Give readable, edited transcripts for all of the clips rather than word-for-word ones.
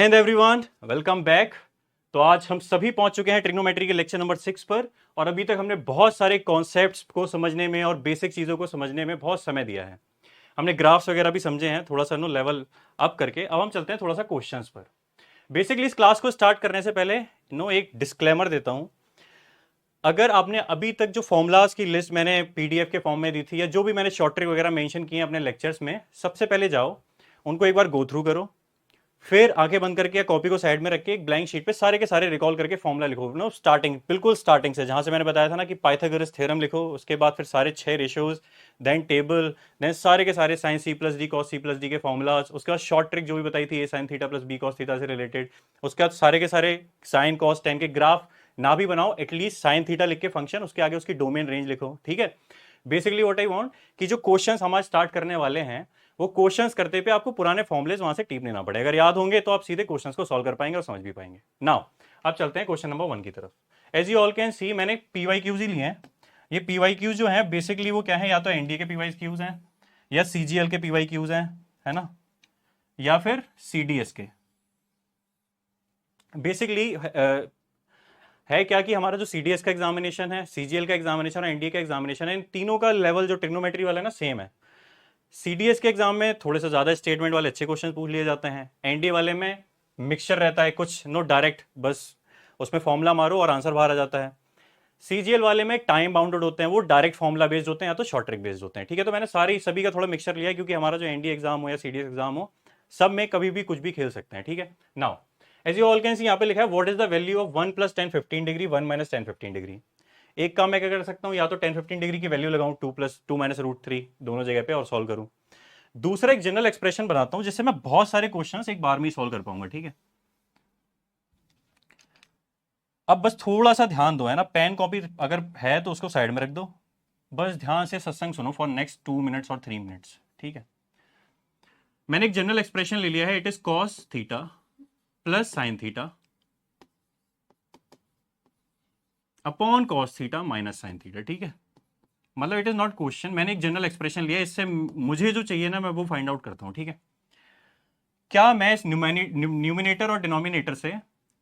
And everyone welcome back. तो आज हम सभी पहुंच चुके हैं ट्रिग्नोमेट्री के लेक्चर नंबर 6 पर। और अभी तक हमने बहुत सारे कॉन्सेप्ट्स को समझने में और बेसिक चीज़ों को समझने में बहुत समय दिया है। हमने ग्राफ्स वगैरह भी समझे हैं, थोड़ा सा लेवल अप करके। अब हम चलते हैं थोड़ा सा क्वेश्चंस पर। बेसिकली इस क्लास को स्टार्ट करने से पहले एक डिस्क्लेमर देता हूं। अगर आपने अभी तक जो फॉर्मूलाज की लिस्ट मैंने पीडीएफ के फॉर्म में दी थी, या जो भी मैंने शॉर्ट ट्रिक वगैरह मेंशन किए हैं अपने लेक्चर्स में, सबसे पहले जाओ उनको एक बार गो थ्रू करो। फिर आंखें बंद करके या कॉपी को साइड में रख के एक ब्लैंक शीट पे सारे के सारे रिकॉल करके फॉर्मूला लिखो। स्टार्टिंग, बिल्कुल स्टार्टिंग से, जहां से मैंने बताया था ना कि पाइथागोरस थ्योरम लिखो। उसके बाद फिर सारे 6 रेशियोज, देन टेबल, देन सारे के सारे sine C plus D cos C plus D के फॉर्मूलाज। उसके बाद शॉर्ट ट्रिक जो भी बताई थी A sine theta plus B cos theta से रिलेटेड। उसके बाद सारे के सारे साइन कॉस टेन के ग्राफ ना भी बनाओ, एटलीस्ट साइन थीटा लिख के फंक्शन, उसके आगे उसकी डोमेन रेंज लिखो। ठीक है। बेसिकली व्हाट आई वांट कि जो क्वेश्चंस हम आज स्टार्ट करने वाले हैं, वो क्वेश्चंस करते पे आपको पुराने फॉर्मुलेज वहां से टीपने ना पड़े। अगर याद होंगे तो आप सीधे क्वेश्चंस को सॉल्व कर पाएंगे और समझ भी पाएंगे। नाउ अब चलते हैं क्वेश्चन नंबर 1 की तरफ। As you all can see, मैंने पीवाईक्यूज ही लिए हैं। ये पीवाईक्यूज जो है बेसिकली वो क्या है, या तो एनडीए के पीवाईक्यूज हैं, या सीजीएल के पीवाईक्यूज हैं, है ना, या फिर सीडीएस के। बेसिकली है क्या कि हमारा जो सीडीएस का एग्जामिनेशन है, सीजीएल का एग्जामिनेशन और एनडीए का एग्जामिनेशन है, इन तीनों का लेवल जो ट्रिग्नोमेट्री वाला है ना, सेम है। सीडीएस के एग्जाम में थोड़े से ज्यादा स्टेटमेंट वाले अच्छे क्वेश्चन पूछ लिए जाते हैं। एनडीए वाले में मिक्सचर रहता है, कुछ डायरेक्ट बस उसमें फॉर्मूला मारो और आंसर बाहर आ जाता है। सीजीएल वाले में टाइम बाउंडेड होते हैं, वो डायरेक्ट फॉर्मूला बेस्ड होते हैं या तो शॉर्ट ट्रिक बेस्ड होते हैं। ठीक है, तो मैंने सभी का थोड़ा मिक्सचर लिया, क्योंकि हमारा जो एनडीए एग्जाम हो या सीडीएस एग्जाम हो, सब में कभी भी कुछ भी खेल सकते हैं। ठीक है। Now as you all can see, यहाँ पे लिखा है what is the value of 1 + 10 15 degree 1 - 10 15 degree. एक काम मैं क्या कर सकता हूँ, या तो 10 15 डिग्री की वैल्यू लगाऊं 2 + 2 - √3 दोनों जगह पे और सॉल्व करूं। दूसरा एक जनरल एक्सप्रेशन बनाता हूं जिससे मैं बहुत सारे क्वेश्चंस एक बार में ही सॉल्व कर पाऊंगा। ठीक है। अब बस थोड़ा सा ध्यान दो, है ना, पेन कॉपी अगर है तो उसको साइड में रख दो। बस ध्यान से सत्संग सुनो फॉर नेक्स्ट 2 मिनट्स और 3 मिनट्स। ठीक है। मैंने एक जनरल एक्सप्रेशन ले लिया है, it is cos theta plus sine theta upon cos theta minus sine theta. ठीक है, मतलब इट इज नॉट क्वेश्चन, मैंने एक जनरल एक्सप्रेशन लिया, इससे मुझे जो चाहिए ना मैं वो फाइंड आउट करता हूं। ठीक है। क्या मैं इस न्यूमिनेटर और डिनोमिनेटर से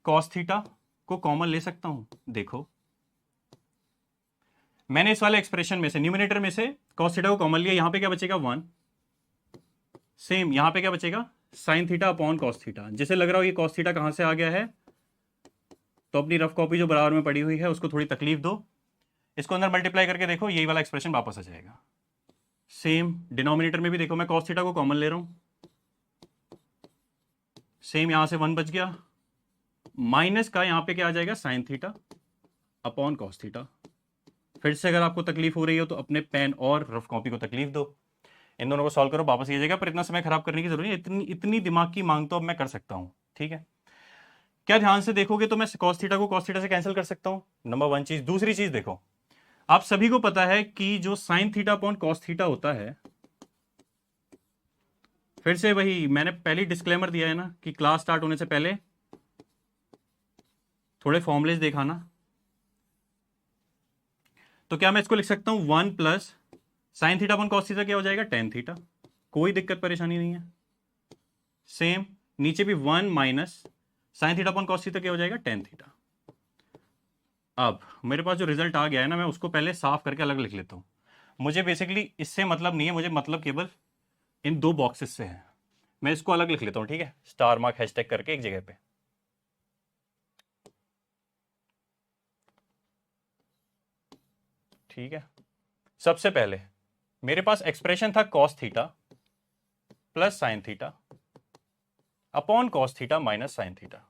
कॉस थीटा को कॉमन ले सकता हूं? देखो, मैंने इस वाले एक्सप्रेशन में से, न्यूमिनेटर में से कॉस थीटा को कॉमन लिया, यहां पे क्या बचेगा 1। सेम यहां पे क्या बचेगा, sine theta upon cos theta. जिसे लग रहा हो ये कॉस थीटा कहां से आ गया है, तो अपनी रफ कॉपी जो बराबर में पड़ी हुई है उसको थोड़ी तकलीफ दो, इसको अंदर मल्टीप्लाई करके देखो, यही वाला एक्सप्रेशन वापस आ जाएगा। सेम डिनोमिनेटर में भी देखो, मैं कॉस थीटा को कॉमन ले रहा हूं, सेम यहां से 1 बच गया, माइनस का यहां पे क्या आ जाएगा, sine theta upon cos theta. फिर से अगर आपको तकलीफ हो रही हो तो अपने पेन और रफ कॉपी को तकलीफ दो, इन दोनों को सॉल्व करो, वापस ये जाएगा। पर इतना समय खराब करने की जरूरत नहीं, इतनी दिमाग की मांग तो अब मैं कर सकता हूं। ठीक है। क्या ध्यान से देखोगे तो मैं कॉस थीटा को कॉस थीटा से कैंसिल कर सकता हूं, नंबर 1 चीज। दूसरी चीज देखो, आप सभी को पता है कि जो sine theta upon cos theta होता है, फिर से वही मैंने पहले डिस्क्लेमर दिया है ना कि क्लास स्टार्ट होने से पहले थोड़े फॉर्मुलेज दिखाना। तो क्या मैं इसको लिख सकता हूं 1 + sine theta upon cos theta, क्या हो जाएगा, टेन थीटा। कोई दिक्कत परेशानी नहीं है। सेम नीचे भी 1 - sine theta upon cos theta, क्या हो जाएगा, टेन थीटा। अब मेरे पास जो रिजल्ट आ गया है ना, मैं उसको पहले साफ करके अलग लिख लेता हूं। मुझे बेसिकली इससे मतलब नहीं है, मुझे मतलब केवल इन 2 बॉक्सेस से है। मैं इसको अलग लिख लेता हूं। ठीक है, स्टार मार्क हैशटैग करके एक जगह पे। ठीक है। सबसे पहले मेरे पास एक्सप्रेशन था cos theta plus sine theta upon cos theta minus sine theta.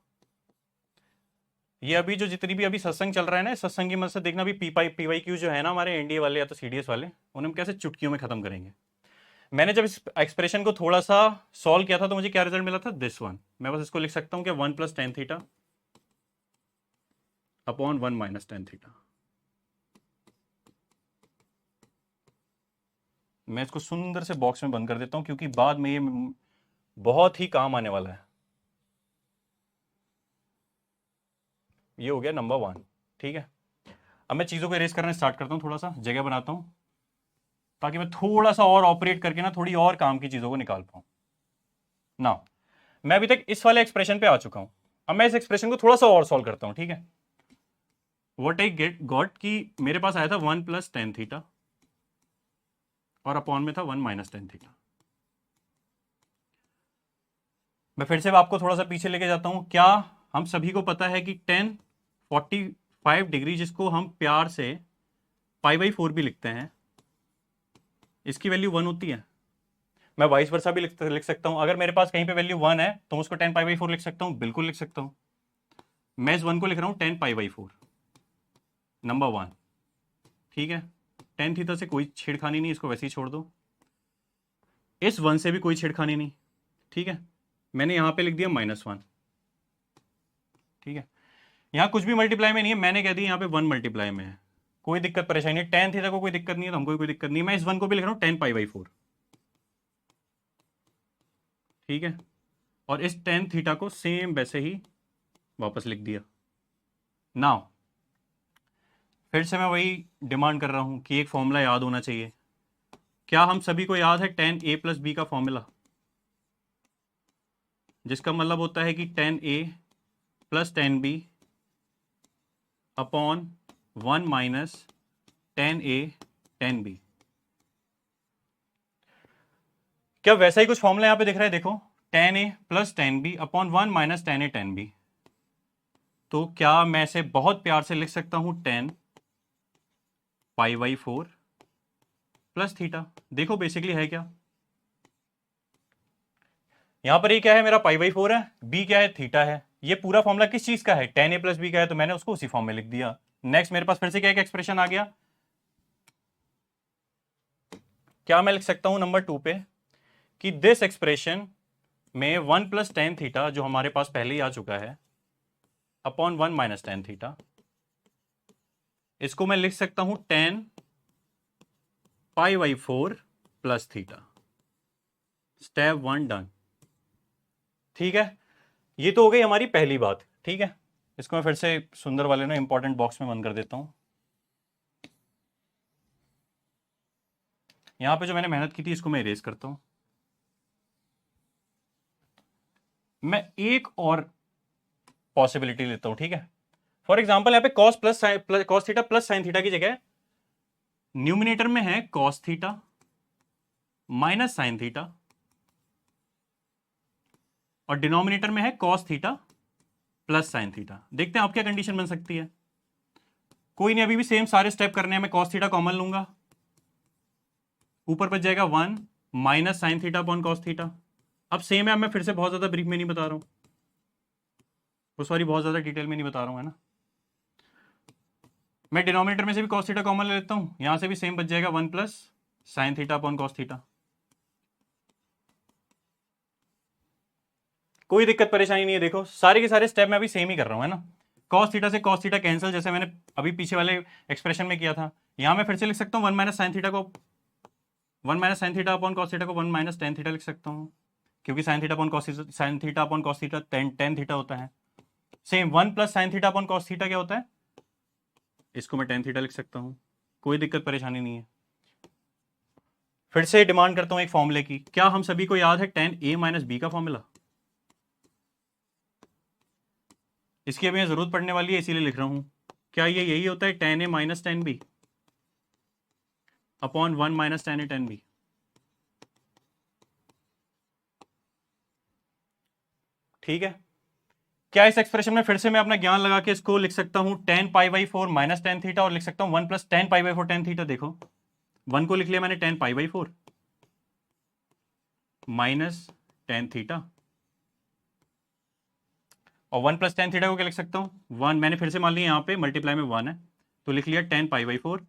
ये अभी जो जितनी भी अभी सत्संग चल रहा है ना, सत्संग की मदद से देखना भी पीवाईक्यू जो है ना हमारे एनडीए वाले या तो सीडीएस वाले, उन्हें हम कैसे चुटकियों में खत्म करेंगे। मैंने जब इस एक्सप्रेशन को थोड़ा सा सॉल्व किया था तो मुझे क्या रिजल्ट मिला था, दिस वन। मैं बस इसको लिख सकता हूं कि 1 + tan theta upon 1 - tan theta. मैं इसको सुंदर से बॉक्स में बंद कर देता हूं, क्योंकि बाद में ये बहुत ही काम आने वाला है। ये हो गया नंबर 1। ठीक है। अब मैं चीज़ों को इरेज करना स्टार्ट करता हूँ, थोड़ा सा जगह बनाता हूँ ताकि मैं थोड़ा सा और ऑपरेट करके ना थोड़ी और काम की चीज़ों को निकाल पाऊँ। नाउ मैं अभी तक इस वाले एक्सप्रेशन पे आ चुका हूं, अब मैं इस एक्सप्रेशन को थोड़ा सा और सॉल्व करता हूं, ठीक है। व्हाट आई गेट गॉट कि मेरे पास आया था 1 + tan थीटा और अपॉन में था 1 - tan थीटा। मैं फिर से आपको थोड़ा सा पीछे लेके जाता हूं। क्या हम सभी को पता है कि tan 45 डिग्री, जिसको हम प्यार से π/4 भी लिखते हैं, इसकी वैल्यू 1 होती है। मैं वाइस वर्सा भी लिख सकता हूं। अगर मेरे पास कहीं पे वैल्यू 1 है तो उसको tan π/4 लिख सकता हूं, बिल्कुल लिख सकता हूं। मैं इस 1 को लिख रहा हूं tan π/4, नंबर 1, ठीक है। tan थीटा से कोई छेड़खानी नहीं, इसको वैसे ही छोड़ दो। इस 1 से भी कोई छेड़खानी नहीं, ठीक है। मैंने यहां पे लिख दिया -1, ठीक है। यहां कुछ भी मल्टीप्लाई में नहीं है, मैंने कह दिया यहां पे 1 मल्टीप्लाई में है, कोई दिक्कत परेशानी नहीं। tan थीटा को कोई दिक्कत नहीं है तो हमको कोई दिक्कत नहीं है। मैं इस 1 को भी लिख रहा हूं tan π/4, ठीक है। और इस tan थीटा को सेम वैसे ही वापस लिख दिया। नाउ फिर से मैं वही डिमांड कर रहा हूं कि एक फॉर्मूला याद होना चाहिए। क्या हम सभी को याद है tan a + b का फॉर्मूला, जिसका मतलब होता है कि tan a + tan b upon 1 - tan a tan b। क्या वैसा ही कुछ फॉर्मूला यहां पे दिख रहा है? देखो, tan a + tan b upon 1 - tan a tan b। तो क्या मैं इसे बहुत प्यार से लिख सकता हूं tan π/4 प्लस थीटा। देखो बेसिकली है क्या, यहां पर ये क्या है, मेरा π/4 है, b क्या है, थीटा है। ये पूरा फॉर्मूला किस चीज का है, tan a + b का है, तो मैंने उसको उसी फॉर्म में लिख दिया। नेक्स्ट मेरे पास फिर से क्या एक एक्सप्रेशन आ गया। क्या मैं लिख सकता हूं नंबर 2 पे कि दिस एक्सप्रेशन में 1 + tan थीटा, जो हमारे पास पहले ही आ चुका है, अपॉन 1 - tan थीटा, इसको मैं लिख सकता हूं tan π/4 plus theta. Step 1 done, ठीक है। ये तो हो गई हमारी पहली बात, ठीक है। इसको मैं फिर से सुंदर वाले ना इंपॉर्टेंट बॉक्स में बंद कर देता हूं। यहां पे जो मैंने मेहनत की थी इसको मैं इरेज करता हूं। मैं एक और पॉसिबिलिटी लेता हूं, ठीक है। फॉर एग्जाम्पल यहाँ पे cos theta plus sine theta की जगह न्यूमिनेटर में है cos theta minus sine theta और डिनोमिनेटर में है cos theta plus sine theta. देखते हैं आप क्या कंडीशन बन सकती है। कोई नहीं, अभी भी सेम सारे स्टेप करने हैं। मैं cos थीटा कॉमन लूंगा, ऊपर बच जाएगा 1 - sine theta upon cos theta. अब सेम है, अब मैं फिर से बहुत ज्यादा ब्रीफ में नहीं बता रहा हूं, वो सॉरी बहुत ज्यादा डिटेल में नहीं बता रहा हूं, है ना। मैं डिनोमिनेटर में से भी cos थीटा कॉमन ले लेता हूं, यहां से भी सेम बच जाएगा 1 + sine theta upon cos theta. कोई दिक्कत परेशानी नहीं है। देखो सारे के सारे स्टेप मैं अभी सेम ही कर रहा हूं, है ना। cos थीटा से cos थीटा कैंसिल, जैसे मैंने अभी पीछे वाले एक्सप्रेशन में किया था। यहां मैं फिर से लिख सकता हूं 1 - साइन थीटा को 1 - sine theta upon cos theta को 1 - tan थीटा लिख सकता हूं, क्योंकि sine theta upon cos theta tan theta होता है। Same 1 + sine theta upon cos theta क्या होता है, इसको मैं tan थीटा लिख सकता हूं, कोई दिक्कत परेशानी नहीं है। फिर से डिमांड करता हूं एक फॉर्मूले की। क्या हम सभी को याद है tan a - b का फॉर्मूला? इसकी अभी जरूरत पड़ने वाली है, इसीलिए लिख रहा हूं। क्या ये यही होता है tan a - tan b upon 1 - tan a tan b? ठीक है। क्या इस एक्सप्रेशन में फिर से मैं अपना ज्ञान लगा के इसको लिख सकता हूं tan π/4 - tan थीटा, और लिख सकता हूं 1 + tan π/4 tan थीटा। देखो 1 को लिख लिया मैंने tan π/4 माइनस tan थीटा, और 1 + tan थीटा को क्या लिख सकता हूं 1, मैंने फिर से मान लिया यहां पे मल्टीप्लाई में 1 है तो लिख लिया tan π/4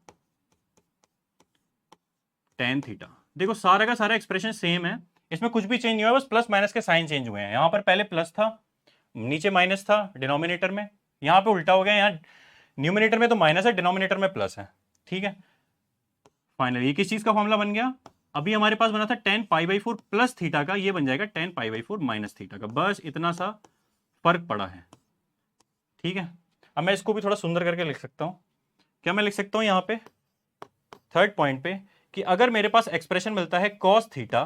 tan थीटा। देखो सारा का सारा एक्सप्रेशन सेम है, इसमें कुछ भी चेंज नहीं हुआ, बस प्लस माइनस के साइन चेंज हुए हैं। यहां पर पहले प्लस था, नीचे माइनस था डिनोमिनेटर में, यहां पे उल्टा हो गया। यहां न्यूमिनेटर में तो माइनस है, डिनोमिनेटर में प्लस है, ठीक है। फाइनली ये किस चीज का फॉर्मूला बन गया, अभी हमारे पास बना था tan π/4 प्लस थीटा का, ये बन जाएगा tan π/4 माइनस थीटा का। बस इतना सा फर्क पड़ा है, ठीक है। अब मैं इसको भी थोड़ा सुंदर करके लिख सकता हूं। क्या मैं लिख सकता हूं यहां पे थर्ड पॉइंट पे कि अगर मेरे पास एक्सप्रेशन मिलता है cos theta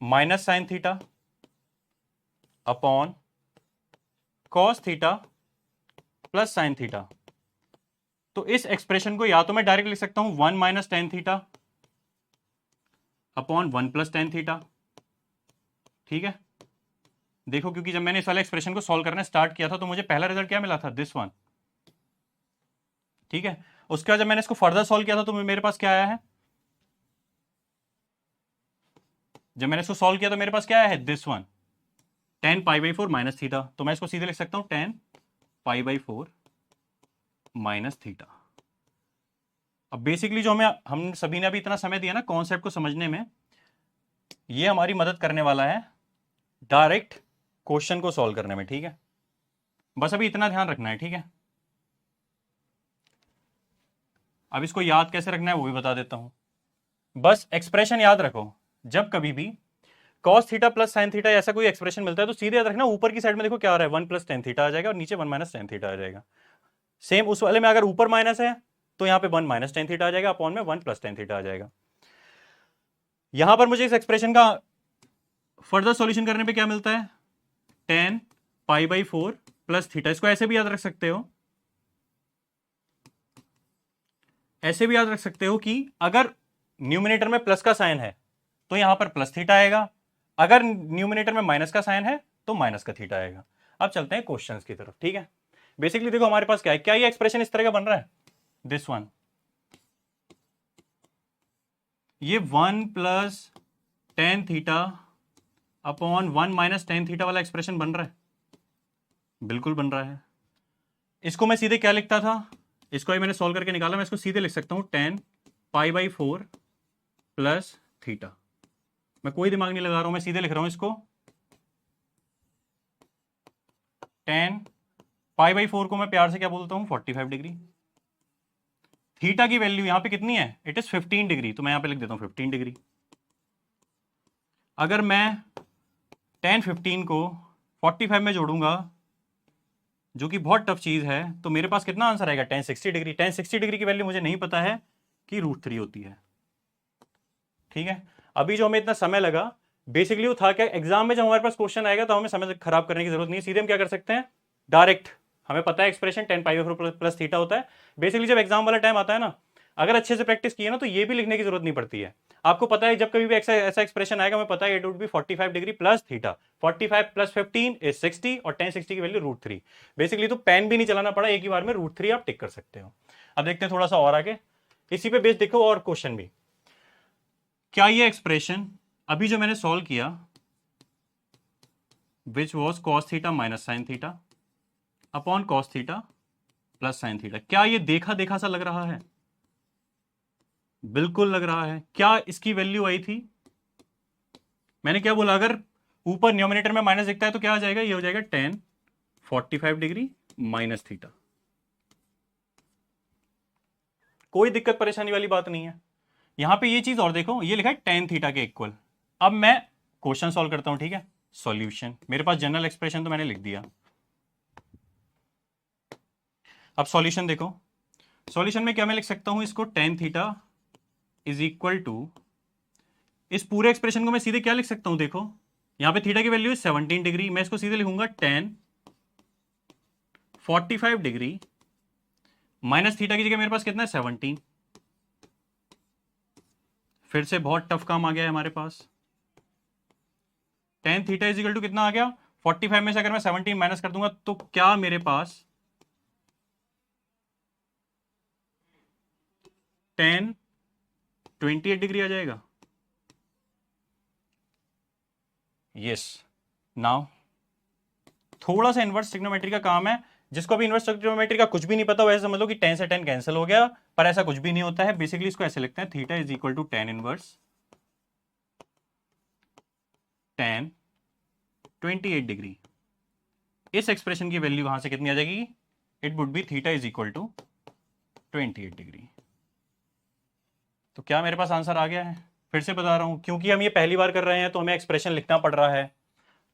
minus sine theta upon cos theta plus sine theta. तो इस एक्सप्रेशन को या तो मैं डायरेक्ट लिख सकता हूं 1 minus tan theta upon 1 plus tan theta. ठीक है, देखो क्योंकि जब मैंने इस वाले एक्सप्रेशन को सॉल्व करना स्टार्ट किया था तो मुझे पहला रिजल्ट क्या मिला था, दिस वन। ठीक है, उसके बाद जब मैंने इसको फर्दर सॉल्व किया था तो मेरे पास क्या आया है, जब मैंने इसको सॉल्व किया तो मेरे पास क्या आया है, this one, ten pi by four minus theta. तो मैं इसको सीधे लिख सकता हूं ten pi by four minus theta. अब बेसिकली जो हम सभी ने अभी इतना समय दिया ना कॉन्सेप्ट को समझने में, ये हमारी मदद करने वाला है डायरेक्ट क्वेश्चन को सॉल्व करने में। ठीक है, बस अभी इतना ध्यान रखना है। ठीक है, अब इसको याद कैसे रखना है वो भी बता देता हूं। बस एक्सप्रेशन याद रखो, जब कभी भी cos theta plus sine theta ऐसा कोई एक्सप्रेशन मिलता है तो सीधे याद रखना ऊपर की साइड में देखो क्या आ रहा है, 1 प्लस टेन थीटा आ जाएगा और नीचे 1 माइनस टेन थीटा आ जाएगा। सेम उस वाले में अगर ऊपर माइनस है तो यहां पे 1 माइनस टेन थीटा आ जाएगा, अपॉन में 1 प्लस टेन थीटा आ जाएगा। यहां पर मुझे इस एक्सप्रेशन का फर्दर सॉल्यूशन करने पे क्या मिलता है, ten pi by four plus theta. इसको ऐसे भी याद रख सकते हो, ऐसे भी याद रख सकते हो कि अगर न्यूमिनेटर में प्लस का साइन है तो यहां पर प्लस थीटा आएगा, अगर न्यूमिनेटर में माइनस का साइन है तो माइनस का थीटा आएगा। अब चलते हैं क्वेश्चंस की तरफ। ठीक है, बेसिकली देखो हमारे पास क्या है, क्या ये एक्सप्रेशन इस तरह का बन रहा है, दिस वन, ये 1 plus tan theta upon 1 minus tan theta वाला एक्सप्रेशन बन रहा है, बिल्कुल बन रहा है। इसको मैं सीधे क्या लिखता था, इसको ही मैंने सॉल्व करके निकाला, मैं इसको सीधे लिख सकता हूं ten pi by four plus theta. मैं कोई दिमाग नहीं लगा रहा हूं, मैं सीधे लिख रहा हूं इसको, टेन पाई बाई फोर को मैं प्यार से क्या बोलता हूं, 45 डिग्री। थीटा की वैल्यू यहां पे कितनी है, इट इज 15 डिग्री, तो मैं यहां पे लिख देता हूं 15 डिग्री। अगर मैं टेन 15 को 45 में जोड़ूंगा जो कि बहुत टफ चीज है, तो मेरे पास कितना आंसर आएगा, टेन 60 डिग्री। टेन 60 डिग्री की वैल्यू मुझे नहीं पता है कि √3 होती है। ठीक है, अभी जो हमें इतना समय लगा बेसिकली वो था क्या, एग्जाम में जब हमारे पास क्वेश्चन आएगा तो हमें समय खराब करने की जरूरत नहीं है, सीधे हम क्या कर सकते हैं, डायरेक्ट हमें पता है expression ten pi by four plus theta होता है। बेसिकली जब एग्जाम वाला टाइम आता है ना, अगर अच्छे से प्रैक्टिस की है ना तो ये भी लिखने की जरूरत नहीं पड़ती है। आपको पता है जब कभी भी ऐसा एक्सप्रेशन आएगा, हमें पता है it would B 45 degree plus theta, 45 plus 15 is 60 और टेन 60 की वैल्यू √3। बेसिकली तो पेन भी नहीं चलाना पड़ा, एक ही बार में √3 आप टिक कर सकते हो। अब देखते हैं थोड़ा सा और आगे, इसी पे बेस देखो और क्वेश्चन भी। क्या ये एक्सप्रेशन अभी जो मैंने सॉल्व किया which was cos theta minus sine theta upon cos theta plus sine theta, क्या ये देखा देखा सा लग रहा है, बिल्कुल लग रहा है। क्या इसकी वैल्यू आई थी, मैंने क्या बोला, अगर ऊपर न्यूमरेटर में माइनस दिखता है तो क्या आ जाएगा, ये हो जाएगा टेन 45 डिग्री माइनस थीटा। कोई दिक्कत परेशानी वाली बात नहीं है। यहां पे ये चीज और देखो, ये लिखा है टेन थीटा के इक्वल। अब मैं क्वेश्चन सॉल्व करता हूं। ठीक है, सॉल्यूशन, मेरे पास जनरल एक्सप्रेशन तो मैंने लिख दिया। अब सॉल्यूशन देखो, सॉल्यूशन में क्या मैं लिख सकता हूं, इसको tan theta is equal to, इस पूरे एक्सप्रेशन को मैं सीधे क्या लिख सकता हूं, देखो यहां पे थीटा की वैल्यू है 17 डिग्री, मैं इसको सीधे लिखूंगा टेन 45 डिग्री माइनस थीटा की जगह मेरे पास कितना है 17। फिर से बहुत टफ काम आ गया है हमारे पास, tan theta is equal to कितना आ गया, 45 में से अगर मैं 17 माइनस कर दूंगा तो क्या मेरे पास टेन 28 डिग्री आ जाएगा। यस, नाउ थोड़ा सा इनवर्स ट्रिग्नोमेट्री का काम है, जिसको अभी इनवर्स ट्रिग्नोमेट्री का कुछ भी नहीं पता वैसे समझ लो कि 10 से 10 कैंसिल हो गया, पर ऐसा कुछ भी नहीं होता है। बेसिकली इसको ऐसे लिखते हैं, theta is equal to tan inverse tan 28 degree. इस एक्सप्रेशन की वैल्यू वहां से कितनी आ जाएगी, it would be theta is equal to 28 degree. तो क्या मेरे पास आंसर आ गया है, फिर से बता रहा हूं, क्योंकि हम ये पहली बार कर रहे हैं तो हमें एक्सप्रेशन लिखना पड़ रहा है,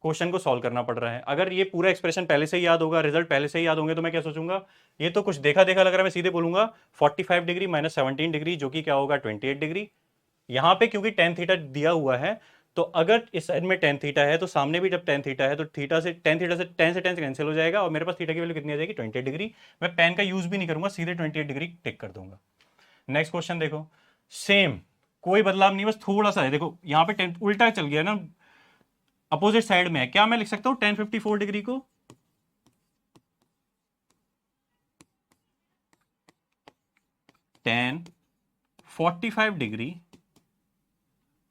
क्वेश्चन को सॉल्व करना पड़ रहा है। अगर ये पूरा एक्सप्रेशन पहले से ही याद होगा, रिजल्ट पहले से ही याद होंगे, तो मैं क्या सोचूंगा, ये तो कुछ देखा देखा लग रहा है, मैं सीधे बोलूंगा 45 डिग्री माइनस 17 डिग्री जो कि क्या होगा 28 डिग्री। यहां पे क्योंकि टेन थीटा दिया हुआ है तो अगर इस साइड में टेन थीटा है तो सामने भी जब टेन थीटा है तो थीटा से टेन से कैंसिल हो जाएगा और मेरे पास थीटा की वैल्यू कितनी आ जाएगी 28 डिग्री। मैं पेन का यूज भी नहीं करूंगा, सीधे 28 डिग्री टिक कर दूंगा। नेक्स्ट क्वेश्चन देखो, सेम, कोई बदलाव नहीं, बस थोड़ा सा है। देखो यहाँ पे टेन उल्टा चल गया ना, अपोजिट साइड में है। क्या मैं लिख सकता हूं 1054 डिग्री को 1045 डिग्री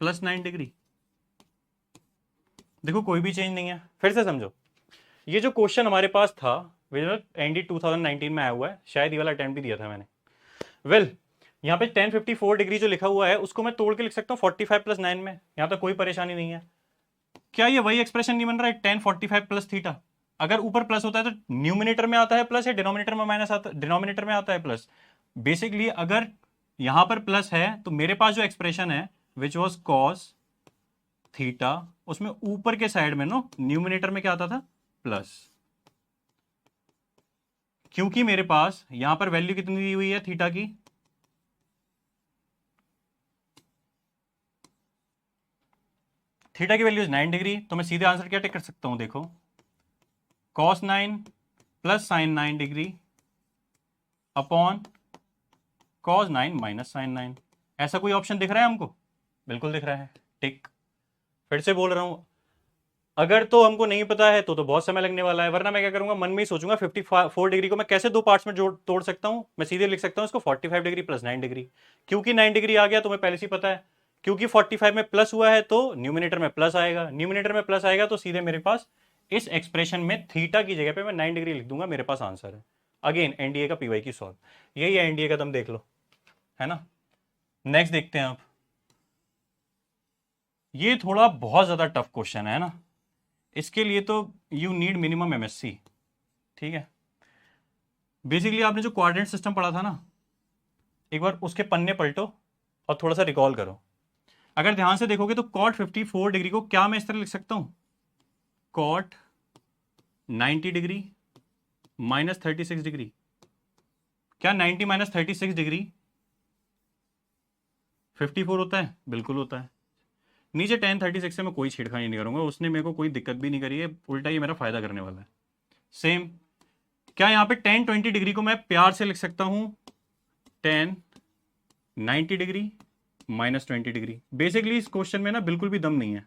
प्लस 9 डिग्री। देखो कोई भी चेंज नहीं है। फिर से समझो, ये जो क्वेश्चन हमारे पास था एनडी 2019 में आया हुआ है, शायद ये वाला अटेम्प्ट भी दिया था मैंने। वेल यहाँ पे 1054 डिग्री जो लिखा हुआ है उसको मैं तोड़ के लिख सकता हूँ 45 प्लस 9 में, यहाँ तक कोई परेशानी नहीं है। क्या ये वही एक्सप्रेशन नहीं बन रहा है 1045 प्लस थीटा? अगर ऊपर प्लस होता है तो न्यूमिनेटर में आता है प्लस या डिनोमिनेटर में माइनस आता, डिनोमिनेटर में आता है प्लस। बेसिकली अगर यहां पर प्लस है तो मेरे पास जो एक्सप्रेशन है विच वॉज कॉस थीटा, उसमें ऊपर के साइड में नो न्यूमिनेटर में क्या आता था प्लस, क्योंकि मेरे पास यहां पर वैल्यू कितनी दी हुई है थीटा की, थीटा की वैल्यू 9 डिग्री। तो मैं सीधे आंसर क्या टेक कर सकता हूं, देखो cos 9 plus sine 9 degree upon cos 9 minus sine 9। ऐसा कोई ऑप्शन दिख रहा है हमको? बिल्कुल दिख रहा है, टिक। फिर से बोल रहा हूं, अगर तो हमको नहीं पता है तो बहुत समय लगने वाला है, वरना मैं क्या करूंगा मन में ही सोचूंगा 54 डिग्री को मैं कैसे दो पार्ट्स में तोड़ सकता हूं। मैं सीधे लिख सकता हूं इसको 45 डिग्री प्लस 9 डिग्री। क्योंकि 9 डिग्री आ गया तो मैं पहले से ही पता है, क्योंकि 45 में प्लस हुआ है तो न्यूमिनेटर में प्लस आएगा, न्यूमिनेटर में प्लस आएगा तो सीधे मेरे पास इस एक्सप्रेशन में थीटा की जगह पे मैं 9 डिग्री लिख दूंगा, मेरे पास आंसर है। अगेन एनडीए का पीवाई की सॉल्व, यही है एनडीए का, तुम देख लो, है ना। नेक्स्ट देखते हैं आप, ये थोड़ा बहुत ज्यादा टफ क्वेश्चन है ना, इसके लिए तो यू नीड मिनिमम एमएससी, ठीक है। बेसिकली आपने जो क्वाड्रेंट सिस्टम पढ़ा था ना, एक बार उसके पन्ने पलटो और थोड़ा सा रिकॉल करो। अगर ध्यान से देखोगे तो कॉट 54 डिग्री को क्या मैं इस तरह लिख सकता हूं, कॉट 90 डिग्री माइनस 36 डिग्री। क्या 90 माइनस 36 डिग्री 54 होता है? बिल्कुल होता है। नीचे 1036 से मैं कोई छेड़खानी नहीं करूंगा, उसने मेरे को कोई दिक्कत भी नहीं करी है, उल्टा ये मेरा फायदा करने वाला है। सेम, क्या यहाँ पे 1020 डिग्री को मैं प्यार से लिख सकता हूं 1090 डिग्री माइनस 20 डिग्री? बेसिकली इस क्वेश्चन में ना बिल्कुल भी दम नहीं है,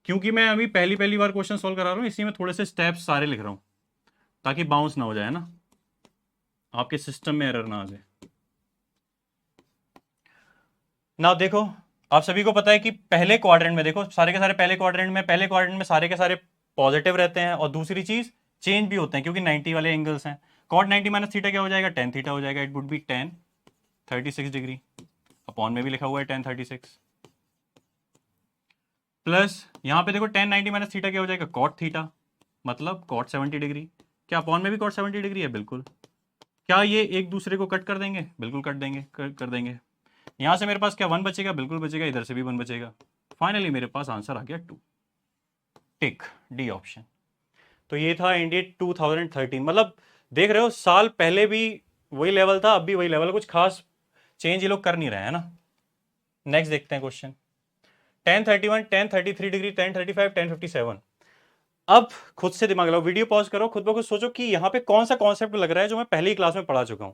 क्योंकि मैं अभी पहली पहली बार क्वेश्चन सॉल्व करा रहा हूं, इसलिए मैं थोड़े से स्टेप्स सारे लिख रहा हूं ताकि बाउंस ना हो जाए ना, आपके सिस्टम में एरर ना आ जाए ना। देखो आप सभी को पता है कि पहले क्वाड्रेंट में, देखो सारे के सारे पहले क्वाड्रेंट में सारे के सारे पॉजिटिव रहते हैं, और दूसरी चीज चेंज भी होते हैं क्योंकि 90 वाले एंगल्स हैं। कॉट 90 माइनस थीटा क्या हो जाएगा, 10 थीटा हो जाएगा, it would B 1036 degree. Upon में भी लिखा हुआ है 1036, प्लस यहां पे देखो 1090 माइनस थीटा क्या हो जाएगा, कॉट थीटा, मतलब कॉट 70 डिग्री। क्या अपॉन में भी कॉट 70 डिग्री है? बिल्कुल। क्या ये एक दूसरे को कट कर देंगे? बिल्कुल कट देंगे, कर देंगे। यहां से मेरे पास क्या 1 बचेगा? बिल्कुल बचेगा, इधर से भी 1 बचेगा। फाइनली मेरे पास आंसर आ गया 2, टिक, डी ऑप्शन। तो ये था इंडिया 2013। मतलब देख रहे हो साल पहले भी वही लेवल था, अब भी वही लेवल, कुछ खास चेंज ये लोग कर नहीं रहे हैं ना। नेक्स्ट देखते हैं क्वेश्चन 1031, 1033 डिग्री, 1035, 1057। अब खुद से दिमाग लगाओ, वीडियो पॉज करो, खुद ब खुद सोचो कि यहां पे कौन सा कॉन्सेप्ट लग रहा है जो मैं पहली क्लास में पढ़ा चुका हूं।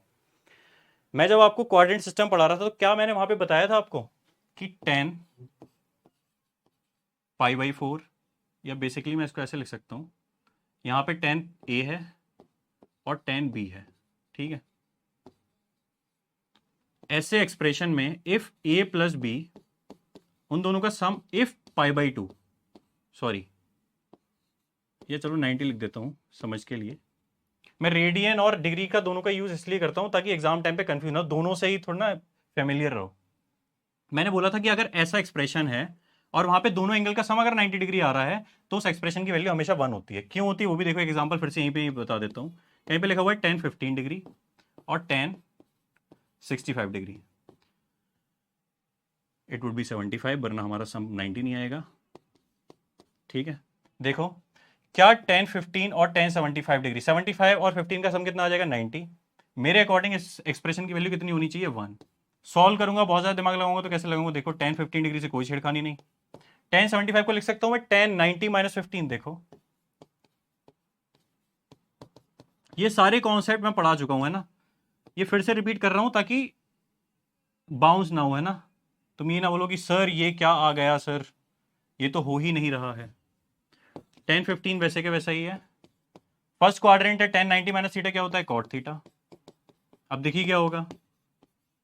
मैं जब आपको क्वाड्रेंट सिस्टम पढ़ा रहा था तो क्या मैंने वहां पे बताया था आपको कि 10 π/4, या बेसिकली मैं इसको ऐसे लिख सकता हूं, यहां पे 10a है और 10b है, ठीक है। ऐसे एक्सप्रेशन में इफ a प्लस b, उन दोनों का सम इफ π/2, सॉरी ये चलो 90 लिख देता हूं समझ के लिए। मैं रेडियन और डिग्री का दोनों का यूज इसलिए करता हूं ताकि एग्जाम टाइम पे कंफ्यूज ना, दोनों से ही थोड़ा ना फेमिलियर रहो। मैंने बोला था कि अगर ऐसा एक्सप्रेशन है और वहां पे दोनों एंगल का सम अगर 90 डिग्री आ रहा है तो उस एक्सप्रेशन की वैल्यू हमेशा 1 होती है। क्यों होती है वो भी देखो, एग्जांपल फिर से यहीं पे बता देता हूं। कहीं पे लिखा हुआ है 1015 डिग्री और 1065 डिग्री, इट वुड बी 75, वरना हमारा सम 90 नहीं आएगा, ठीक है। देखो क्या 1015 और 1075 डिग्री, 75 और 15 का सम कितना आ जाएगा 90। मेरे अकॉर्डिंग इस एक्सप्रेशन की वैल्यू कितनी होनी चाहिए 1। सॉल्व करूंगा, बहुत ज्यादा दिमाग लगाऊंगा तो कैसे लगाऊंगा, देखो 1015 डिग्री से कोई छेड़खानी नहीं, tan75 को लिख सकता हूं मैं tan90 माइनस 15। देखो ये सारे कॉन्सेप्ट मैं पढ़ा चुका हूं, है ना। ये फिर से रिपीट कर रहा हूं ताकि बाउंस ना हो, है ना। तुम ये ना बोलो कि सर ये क्या आ गया सर, ये तो हो ही नहीं रहा है। tan15 वैसे के वैसा ही है। फर्स्ट क्वाड्रेंट है, tan90 माइनस थीटा क्या होता है, cot थीटा। अब देखिए क्या होगा,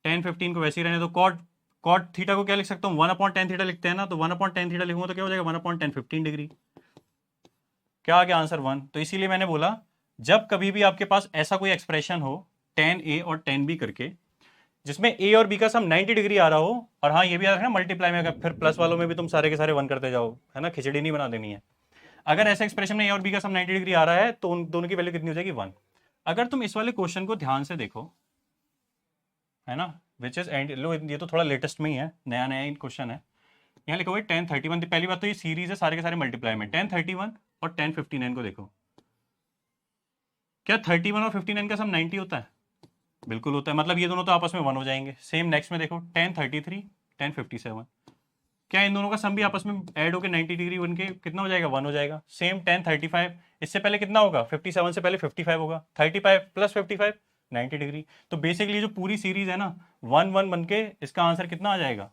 tan15 को वैसे ही रहने दो। cot थीटा को क्या लिख सकता हूँ, 1/tan थीटा लिखते हैं ना, तो 1/tan थीटा लिखूंगा तो क्या हो जाएगा, 1/tan15 डिग्री। क्या आ गया आंसर 1। तो इसीलिए मैंने बोला जब कभी भी आपके पास ऐसा कोई एक्सप्रेशन हो tan A और tan B करके, जिसमें A और B का सम 90 डिग्री आ रहा हो, और हाँ ये भी याद रखना मल्टीप्लाई में, फिर प्लस वालों में भी तुम सारे के सारे 1 करते जाओ, है ना, खिचड़ी नहीं बना देनी है। अगर ऐसे एक्सप्रेशन में A और B का सम 90 डिग्री आ रहा है तो उन दोनों की वैल्यू कितनी हो जाएगी, 1। अगर तुम इस वाले क्वेश्चन को ध्यान से देखो, है ना, विच इज एंड लो, ये तो थोड़ा लेटेस्ट में ही है, नया नया क्वेश्चन है। यहाँ लिखा हुआ है tan31। पहली बात तो ये सीरीज है सारे के सारे मल्टीप्लाई में, tan31 और tan59 को देखो, क्या 31 और 59 का सम 90 होता है, बिल्कुल होता है। मतलब ये दोनों तो आपस में 1 हो जाएंगे। सेम नेक्स्ट में देखो tan33 tan57, क्या इन दोनों का सम भी आपस में ऐड होकर 90 डिग्री बन के कितना हो जाएगा, 1 हो जाएगा। सेम tan35, इससे पहले कितना होगा, 57 से पहले 55 होगा, 35 प्लस 55 90 डिग्री। तो बेसिकली जो पूरी सीरीज है ना 1 1 बन के इसका आंसर कितना आ जाएगा,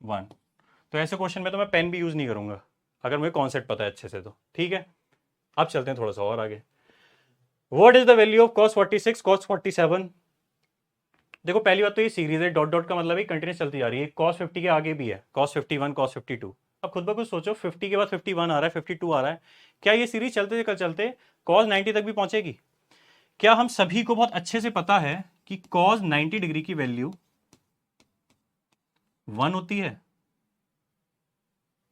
1। तो ऐसे क्वेश्चन में तो मैं पेन भी यूज नहीं करूंगा अगर मुझे कॉन्सेप्ट पता है अच्छे से तो, ठीक है। अब चलते हैं थोड़ा सा और आगे। What is the value of cos 46 cos 47। देखो पहली बात तो ये सीरीज है, डॉट डॉट का मतलब है कंटिन्यूस चलती जा रही है। cos 50 के आगे भी है cos 51 cos 52। अब खुद ब खुद सोचो 50 के बाद 51 आ रहा है, 52 आ रहा है, क्या ये सीरीज चलते चलते cos 90 तक भी पहुंचेगी। क्या हम सभी को बहुत अच्छे से पता है कि cos 90 डिग्री की वैल्यू 1 होती है।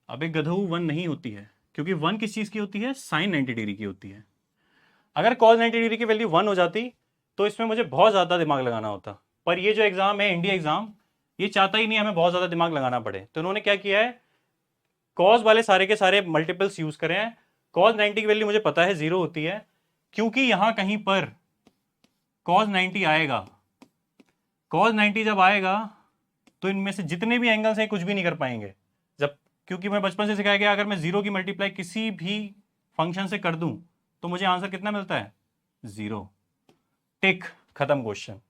अब एक गधऊ 1 नहीं होती है, क्योंकि 1 किस चीज की होती है, sin 90 डिग्री की होती है। अगर cos 90 डिग्री की वैल्यू 1 हो जाती तो इसमें मुझे बहुत ज्यादा दिमाग लगाना होता। पर ये जो एग्जाम है इंडिया एग्जाम, ये चाहता ही नहीं हमें बहुत ज्यादा दिमाग लगाना पड़े, तो उन्होंने क्या किया है, cos वाले सारे के सारे मल्टीपल्स यूज करे हैं। cos 90 की वैल्यू मुझे पता है 0 होती है, क्योंकि यहां कहीं पर cos 90 आएगा। cos 90 जब आएगा तो इनमें से जितने भी एंगल्स हैं कुछ भी नहीं कर पाएंगे। जब, क्योंकि मैं बचपन से सिखाया गया अगर मैं 0 की मल्टीप्लाई किसी भी फंक्शन से कर दूं तो मुझे आंसर कितना मिलता है, 0। टिक, खत्म क्वेश्चन।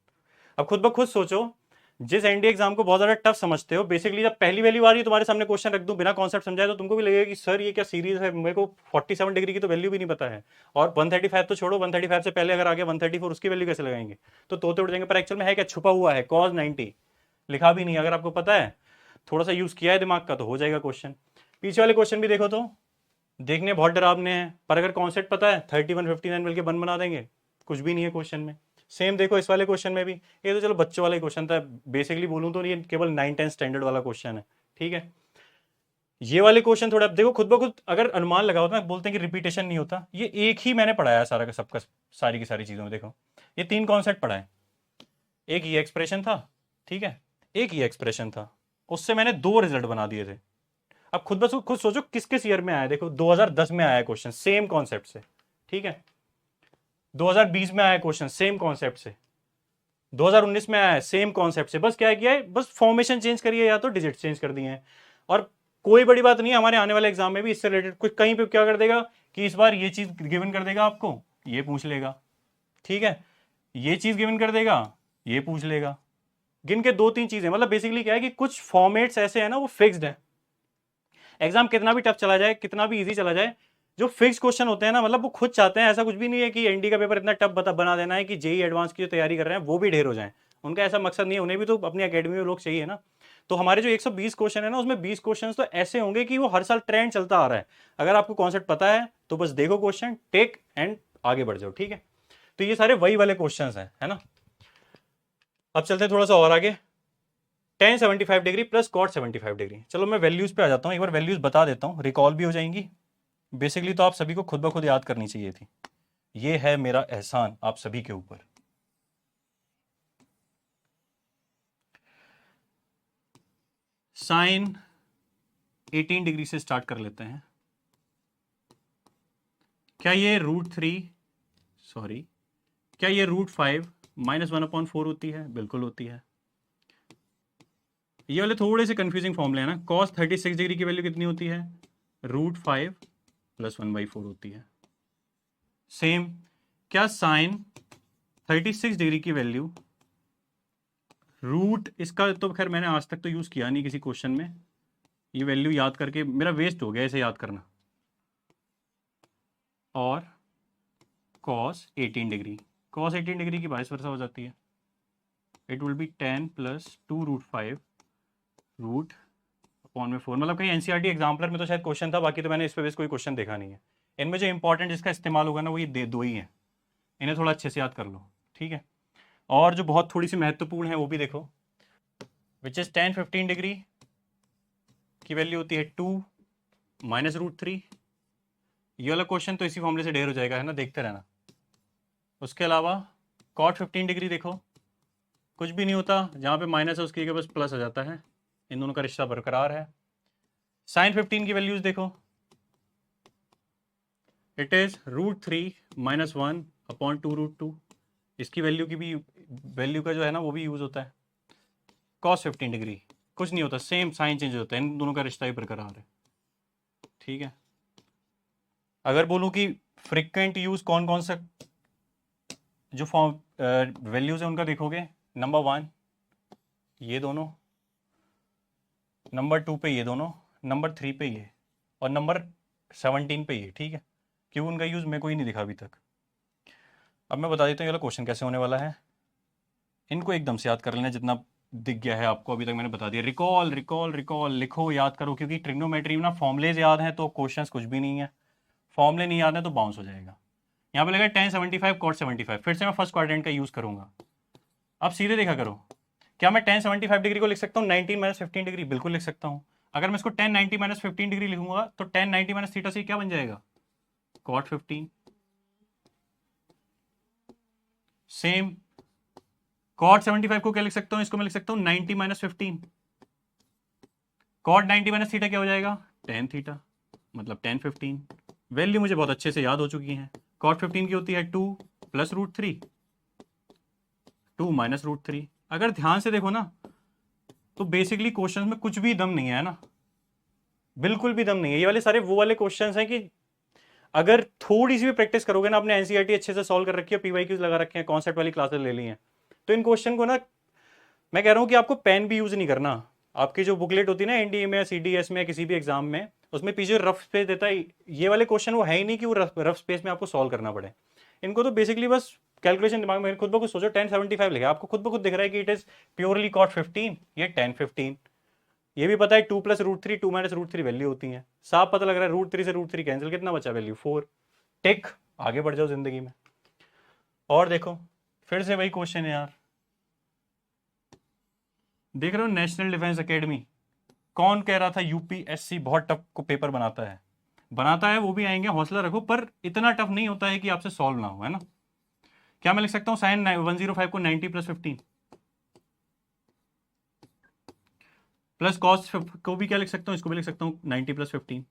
अब खुद ब खुद सोचो, जिस एनडीए एग्जाम को बहुत ज्यादा टफ समझते हो, बेसिकली जब पहली वैल्यू आ रही है तुम्हारे सामने क्वेश्चन रख दूं बिना कॉन्सेप्ट समझाए, तो तुमको भी लगेगा कि सर ये क्या सीरीज है, मेरे को 47 डिग्री की तो वैल्यू भी नहीं पता है, और 135 तो छोड़ो, 135 से पहले अगर आगे 134 उसकी वैल्यू कैसे लगाएंगे, तो तोते उड़ जाएंगे। पर एक्चुअल में है क्या, छुपा हुआ है cos 90, लिखा भी नहीं। अगर आपको पता है, थोड़ा सा यूज किया है दिमाग का, तो हो जाएगा क्वेश्चन। पीछे वाले क्वेश्चन भी देखो तो देखने बहुत डरावने हैं, पर अगर कॉन्सेप्ट पता है 31 59 मिलकर 1 बना देंगे, कुछ भी नहीं है क्वेश्चन में। सेम देखो इस वाले क्वेश्चन में भी, ये तो चलो बच्चों वाला ही क्वेश्चन था, बेसिकली बोलूं तो ये केवल 9 10 स्टैंडर्ड वाला क्वेश्चन है, ठीक है। ये वाले क्वेश्चन थोड़ा देखो खुद ब खुद अगर अनुमान लगाओ तो बोलते हैं कि रिपीटेशन नहीं होता, ये एक ही मैंने पढ़ाया सारा का सबका, सारी की सारी चीजों में देखो ये 3 कॉन्सेप्ट पढ़ाए। एक ये एक्सप्रेशन था, ठीक है, एक ये एक्सप्रेशन था, उससे मैंने 2 रिजल्ट बना दिए थे। अब खुद बस खुद सोचो किस किस ईयर में आया, देखो 2010 में आया क्वेश्चन सेम कॉन्सेप्ट से, ठीक है, 2020 में आया क्वेश्चन सेम कॉन्सेप्ट से, 2019 में आया है सेम कॉन्सेप्ट से। बस क्या किया है, बस फॉर्मेशन चेंज करिए या तो डिजिट चेंज कर दिए हैं। और कोई बड़ी बात नहीं है, हमारे आने वाले एग्जाम में भी इससे रिलेटेड कुछ कहीं पे क्या कर देगा कि इस बार ये चीज गिवन कर देगा आपको, ये पूछ लेगा, ठीक है, ये चीज गिवन कर देगा, ये पूछ लेगा। गिन के 2 3 चीजें, मतलब बेसिकली क्या है कि कुछ फॉर्मेट्स ऐसे हैं ना वो फिक्स्ड है। एग्जाम कितना भी टफ चला जाए, कितना भी इजी चला जाए, जो फिक्स क्वेश्चन होते हैं ना, मतलब वो खुद चाहते हैं, ऐसा कुछ भी नहीं है कि एनडी का पेपर इतना टफ बना देना है कि जेई एडवांस की जो तैयारी कर रहे हैं वो भी ढेर हो जाए। उनका ऐसा मकसद नहीं है, उन्हें भी तो अपनी अकेडमी में लोग चाहिए ना। तो हमारे जो 120 क्वेश्चन है ना, उसमें 20 क्वेश्चन तो ऐसे होंगे कि वो हर साल ट्रेंड चलता आ रहा है। अगर आपको कॉन्सेप्ट पता है तो बस देखो क्वेश्चन, टेक एंड आगे बढ़ जाओ, ठीक है। तो ये सारे वही वाले क्वेश्चन है ना। अब चलते हैं थोड़ा सा और आगे, tan 75 degree plus cot 75 degree. चलो मैं वैल्यूज पे आ जाता हूं, एक बार वैल्यूज बता देता हूं, रिकॉल भी हो जाएंगी। बेसिकली तो आप सभी को खुद ब खुद याद करनी चाहिए थी, ये है मेरा एहसान आप सभी के ऊपर। साइन 18 डिग्री से स्टार्ट कर लेते हैं। क्या ये क्या ये √5 -1/4 होती है, बिल्कुल होती है। ये वाले थोड़े से कंफ्यूजिंग फॉर्मूले हैं ना। कॉस 36 डिग्री की वैल्यू कितनी होती है? √5 + 1/4 होती है। सेम, क्या साइन 36 डिग्री की वैल्यू रूट, इसका तो खैर मैंने आज तक तो यूज़ किया नहीं किसी क्वेश्चन में, ये वैल्यू याद करके मेरा वेस्ट हो गया इसे याद करना। और कॉस 18 डिग्री, कॉस 18 डिग्री की वाइस वर्सा हो जाती है। It will be 10 + 2√5 √/4। मतलब कहीं एनसीईआरटी एग्जाम्पलर में तो शायद क्वेश्चन था, बाकी तो मैंने इस पे बेस कोई क्वेश्चन देखा नहीं है। इनमें जो इंपॉर्टेंट जिसका इस्तेमाल होगा ना वो ये दो ही हैं, इन्हें थोड़ा अच्छे से याद कर लो, ठीक है। और जो बहुत थोड़ी सी महत्वपूर्ण है वो भी देखो, विच इज 10-15 डिग्री की वैल्यू होती है 2 - √3। ये वाला क्वेश्चन तो इसी फॉर्मूले से ढेर हो जाएगा, है ना, देखते रहना। उसके अलावा cot 15 डिग्री देखो, कुछ भी नहीं होता, जहाँ पे माइनस है उसकी जगह बस प्लस आ जाता है, इन दोनों का रिश्ता बरकरार है। साइन 15 की वैल्यूज देखो, इट इज √3 - 1/2√2। इसकी वैल्यू की भी, वैल्यू का जो है ना वो भी यूज होता है। cos 15 डिग्री कुछ नहीं होता, सेम साइन चेंज होता है, इन दोनों का रिश्ता ही बरकरार है, ठीक है। अगर बोलूं कि फ्रिक्वेंट यूज कौन कौन सा जो फॉर्म वैल्यूज है उनका देखोगे, नंबर 1 ये दोनों, नंबर 2 पे ये दोनों, नंबर 3 पे ये, और नंबर 17 पे ये, ठीक है। क्यों उनका यूज़ मैं कोई नहीं दिखा अभी तक। अब मैं बता देता हूँ ये क्वेश्चन कैसे होने वाला है। इनको एकदम से याद कर लेना जितना दिख गया है आपको अभी तक मैंने बता दिया। रिकॉल रिकॉल रिकॉल लिखो, याद करो, क्योंकि ट्रिग्नोमेट्री में ना फॉर्मुलेज याद हैं तो क्वेश्चंस कुछ भी नहीं है, फॉर्मुले नहीं याद है तो बाउंस हो जाएगा। यहाँ पे लगा tan75 cot 75, फिर से मैं फर्स्ट क्वाड्रेंट का यूज़ करूंगा। अब सीधे देखा करो, क्या मैं tan75 डिग्री को लिख सकता हूँ 19 - 15 डिग्री? बिल्कुल लिख सकता हूँ। अगर मैं इसको tan 90 - 15 डिग्री लिखूंगा तो tan 90 - थीटा से क्या बन जाएगा? cot 15। सेम cot 75 को क्या लिख सकता हूँ? इसको मैं लिख सकता हूँ 90 - 15। cot 90 - थीटा क्या हो जाएगा? tan थीटा, मतलब tan 15। वैल्यू मुझे बहुत अच्छे से याद हो चुकी है। cot 15 की होती है 2 + √3, 2 - √3। अगर ध्यान से देखो ना तो बेसिकली क्वेश्चन में कुछ भी दम नहीं है ना, बिल्कुल भी दम नहीं है। ये वाले सारे वो वाले क्वेश्चंस हैं कि अगर थोड़ी सी भी प्रैक्टिस करोगे ना, आपने एनसीईआरटी अच्छे से सॉल्व कर रखी है, पीवाईक्यूज लगा रखे हैं, कॉन्सेप्ट वाली क्लासेस ले ली हैं, तो इन क्वेश्चन को ना मैं कह रहा हूं कि आपको पेन भी यूज नहीं करना। आपकी जो बुकलेट होती है ना एनडीए में, सीडीएस में, किसी भी एग्जाम में, उसमें पीछे रफ स्पेस देता है। ये वाले क्वेश्चन वो है ही नहीं कि वो रफ स्पेस में आपको सॉल्व करना पड़े। इनको तो बेसिकली बस कैलकुलेशन दिमाग में खुद ब खुद सोचो, 1075 लिखा, आपको खुद ब खुद दिख रहा है कि इट इज प्योरली cot 15, ये tan 15। ये भी पता है 2 + √3, 2 - √3 वैल्यू होती है, साफ पता लग रहा है। √3 से √3 कैंसिल, कितना बचा वैल्यू? 4। टिक, आगे बढ़ जाओ जिंदगी में। और देखो फिर से वही क्वेश्चन है यार, देख रहे हो, नेशनल डिफेंस एकेडमी, कौन कह रहा था यूपीएससी बहुत टफ को पेपर बनाता है? बनाता है, वो भी आएंगे, हौसला रखो, पर इतना टफ नहीं होता है कि आपसे सॉल्व ना हो, है ना। क्या मैं लिख सकता हूँ साइन 105 को 90 + 15 प्लस कॉस को भी क्या लिख सकता हूँ, इसको भी लिख सकता हूँ 90 + 15।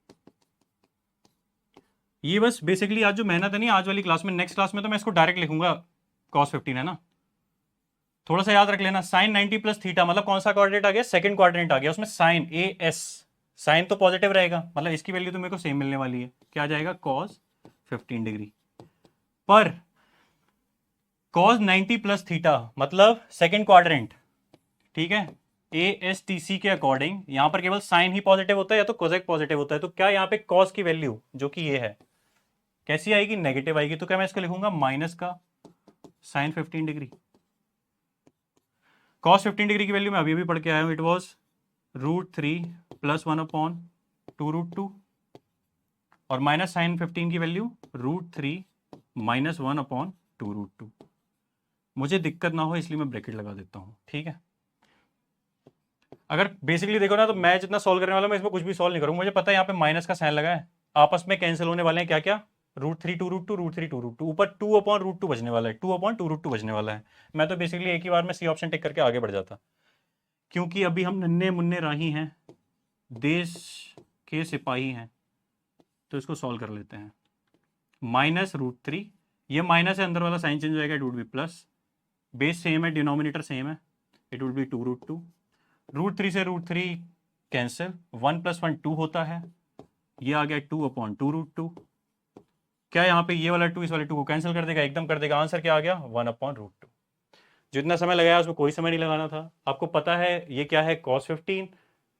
ये बस बेसिकली आज जो मेहनत है नहीं, आज वाली क्लास में, नेक्स्ट क्लास में तो मैं इसको डायरेक्ट लिखूंगा cos 15, है ना। थोड़ा सा याद रख लेना, साइन 90 + थीटा मतलब कौन सा क्वाड्रेंट आ गया? सेकंड क्वाड्रेंट आ गया, उसमें साइन AS, साइन तो पॉजिटिव रहेगा, मतलब इसकी वैल्यू तो मेरे को सेम मिलने वाली है, क्या आ जाएगा? cos 15 degree. पर cos 90 + थीटा मतलब सेकंड क्वाड्रेंट, ठीक है। ASTC के अकॉर्डिंग यहां पर केवल साइन ही पॉजिटिव होता है या तो कोसेक पॉजिटिव होता है, तो क्या यहाँ पे cos की वैल्यू जो कि ये है कैसी आएगी? नेगेटिव आएगी। तो क्या मैं इसको लिखूंगा माइनस का साइन 15 डिग्री। cos 15 डिग्री की वैल्यू मैं अभी भी पढ़ के आया हूं, इट वॉज √3 + 1/2√2, और माइनस साइन 15 की वैल्यू √3 - 1/2√2। मुझे दिक्कत ना हो इसलिए मैं ब्रैकेट लगा देता हूं, ठीक है। अगर बेसिकली देखो ना तो मैं जितना सॉल्व करने वाला हूं, मैं इसमें कुछ भी सॉल्व नहीं करूंगा, मुझे पता है यहाँ पे माइनस का साइन लगा है, आपस में कैंसिल होने वाले हैं क्या क्या? √3 2√2, √3 2√2, ऊपर 2/√2 बचने वाला है, 2/2√2 बचने वाला है। मैं तो बेसिकली एक ही बार में सी ऑप्शन टिक करके आगे बढ़ जाता, क्योंकि अभी हम नन्हे मुन्ने राही हैं, देश के सिपाही हैं, तो इसको सॉल्व कर लेते हैं। -√3, ये माइनस है, अंदर वाला साइन चेंज हो जाएगा, it would B plus, base same है, डिनोमिनेटर सेम है, इट वुड बी 2√2, √3 से √3 कैंसिल, 1 + 1 2 होता है, ये आ गया 2/2√2। क्या यहाँ पे ये वाला 2 इस वाले 2 को कैंसिल कर देगा, एकदम कर देगा। आंसर क्या आ गया 1/√2। जितना समय लगाया उसमें कोई समय नहीं लगाना था। आपको पता है ये क्या है cos 15,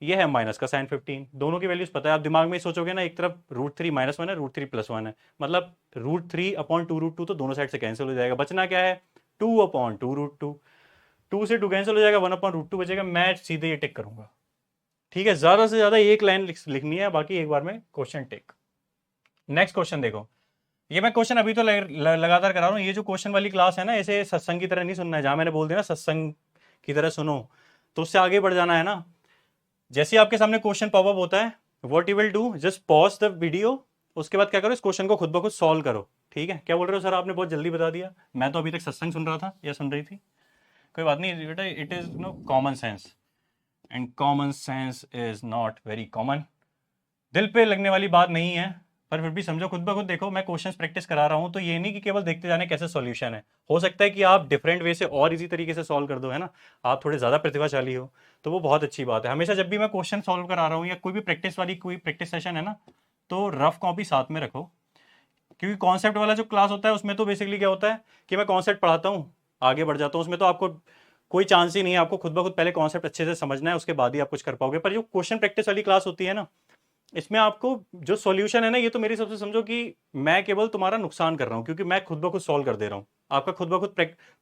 ये है माइनस का sin 15, दोनों की वैल्यूज पता है। आप दिमाग में ही सोचोगे ना, एक तरफ √3 - 1 है, √3 + 1 है, मतलब √3/2√2 तो दोनों साइड से कैंसिल हो जाएगा। बचना क्या है 2/2√2, 2 से 2 कैंसिल हो जाएगा, 1/√2 बचेगा। मैं सीधे ये टिक करूंगा, ठीक है। ज्यादा से ज्यादा एक लाइन लिखनी है, बाकी एक बार में क्वेश्चन टिक। नेक्स्ट क्वेश्चन देखो, ये मैं क्वेश्चन अभी तो लगातार करा रहा हूँ। ये जो क्वेश्चन वाली क्लास है ना, इसे सत्संग की तरह नहीं सुनना है। जहां मैंने बोल दिया ना सत्संग की तरह सुनो, तो उससे आगे बढ़ जाना है ना। जैसे ही आपके सामने क्वेश्चन पॉपअप होता है, what you will do, just pause the video, उसके बाद क्या करो, इस क्वेश्चन को खुद ब खुद सॉल्व करो, ठीक है। क्या बोल रहे हो सर, आपने बहुत जल्दी बता दिया, मैं तो अभी तक सत्संग सुन रहा था या सुन रही थी। कोई बात नहीं बेटा, it is no common sense, and common sense is not very common. दिल पे लगने वाली बात नहीं है, पर फिर भी समझो, खुद ब खुद देखो। मैं क्वेश्चंस प्रैक्टिस करा रहा हूं, तो ये नहीं कि केवल देखते जाने कैसे सॉल्यूशन है। हो सकता है कि आप डिफरेंट वे से और इजी तरीके से सॉल्व कर दो, है ना। आप थोड़े ज्यादा प्रतिभाशाली हो, तो वो बहुत अच्छी बात है। हमेशा जब भी मैं क्वेश्चन सॉल्व करा रहा हूँ या कोई भी प्रैक्टिस वाली कोई प्रैक्टिस सेशन है ना, तो रफ कॉपी साथ में रखो, क्योंकि कॉन्सेप्ट वाला जो क्लास होता है उसमें तो बेसिकली क्या होता है कि मैं कॉन्सेप्ट पढ़ाता हूँ, आगे बढ़ जाता हूँ। उसमें तो आपको कोई चांस ही नहीं है, आपको खुद ब खुद पहले कॉन्सेप्ट अच्छे से समझना है, उसके बाद ही आप कुछ कर पाओगे। पर जो क्वेश्चन प्रैक्टिस वाली क्लास होती है ना, इसमें आपको जो सॉल्यूशन है ना, ये तो मेरी सबसे समझो कि मैं केवल तुम्हारा नुकसान कर रहा हूँ, क्योंकि मैं खुद ब खुद सॉल्व कर दे रहा हूँ। आपका खुद ब खुद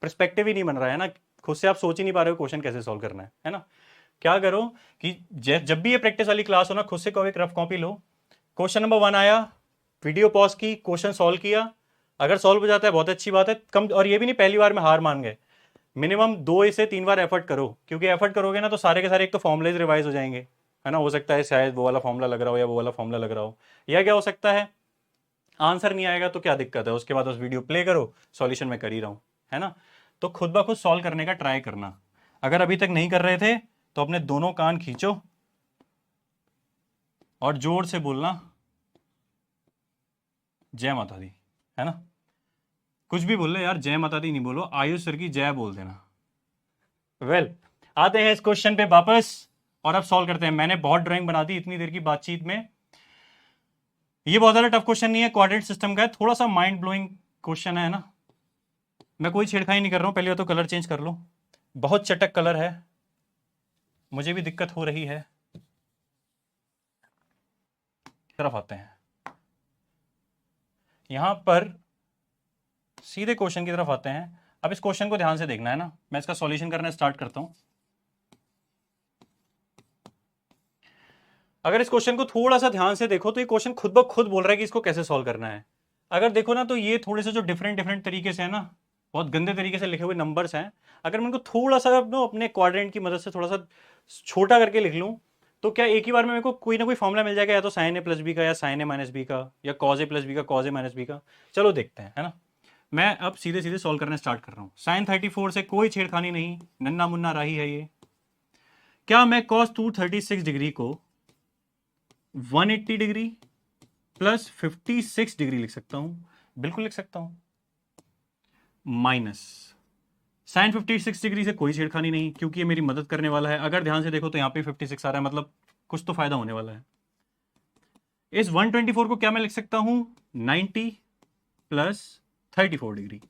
पर्सपेक्टिव ही नहीं बन रहा है ना, खुद से आप सोच ही नहीं पा रहे हो क्वेश्चन कैसे सॉल्व करना है ना। क्या करो कि जब भी ये प्रैक्टिस वाली क्लास हो ना, खुद से एक रफ कॉपी लो, क्वेश्चन नंबर 1 आया, वीडियो पॉज की, क्वेश्चन सॉल्व किया। अगर सॉल्व हो जाता है बहुत अच्छी बात है, कम, और ये भी नहीं पहली बार में हार मान गए, मिनिमम 2 से 3 बार एफर्ट करो, क्योंकि एफर्ट करोगे ना तो सारे के सारे एक तो फॉर्मुलेज रिवाइज हो जाएंगे, है ना। हो सकता है शायद वो वाला फॉर्मूला लग रहा हो या वो वाला फॉर्मूला लग रहा हो, या क्या हो सकता है आंसर नहीं आएगा, तो क्या दिक्कत है, उसके बाद उस वीडियो प्ले करो, सॉल्यूशन मैं कर ही रहा हूं, है ना। तो खुद ब खुद सॉल्व करने का ट्राई करना। अगर अभी तक नहीं कर रहे थे तो अपने दोनों कान खींचो और जोर से बोलना जय माता दी, है ना। कुछ भी बोल रहे यार, जय माता दी नहीं बोलो, आयुष सर की जय बोल देना। वेल, आते हैं इस क्वेश्चन पे वापस और अब सॉल्व करते हैं। मैंने बहुत ड्राइंग बना दी इतनी देर की बातचीत में। ये बहुत ज्यादा टफ क्वेश्चन नहीं है, कोऑर्डिनेट सिस्टम का है, थोड़ा सा माइंड ब्लोइंग क्वेश्चन है ना। मैं कोई छेड़खानी नहीं कर रहा हूं, पहले तो कलर चेंज कर लो, बहुत चटक कलर है, मुझे भी दिक्कत हो रही है। तरफ आते हैं, यहां पर सीधे क्वेश्चन की तरफ आते हैं। अब इस क्वेश्चन को ध्यान से देखना है ना, मैं इसका सॉल्यूशन करना स्टार्ट करता हूं। अगर इस क्वेश्चन को थोड़ा सा ध्यान से देखो तो ये क्वेश्चन खुद ब खुद बोल रहा है कि इसको कैसे सॉल्व करना है। अगर देखो ना, तो ये थोड़े से जो डिफरेंट तरीके से है ना, बहुत गंदे तरीके से लिखे हुए नंबर्स हैं। अगर मैं इनको थोड़ा सा अपने क्वाड्रेंट की मदद से थोड़ा सा छोटा करके लिख लूं, तो क्या एक ही बार में मेरे को कोई ना कोई फॉर्मूला मिल जाएगा, या तो sin a + b का, या sin a - b का, या cos a + b का, cos a - b का। चलो देखते हैं, है ना। मैं अब सीधे सीधे सॉल्व करना स्टार्ट कर रहा हूं। sin 34 से कोई छेड़खानी नहीं, नन्ना मुन्ना राही है ये। क्या मैं cos 236 डिग्री को 180 डिग्री प्लस 56 डिग्री लिख सकता हूं? बिल्कुल लिख सकता हूं। माइनस साइन 56 डिग्री से कोई छेड़खानी नहीं, क्योंकि ये मेरी मदद करने वाला है। अगर ध्यान से देखो तो यहां पे 56 आ रहा है, मतलब कुछ तो फायदा होने वाला है। इस 124 को क्या मैं लिख सकता हूं 90 प्लस 34 डिग्री,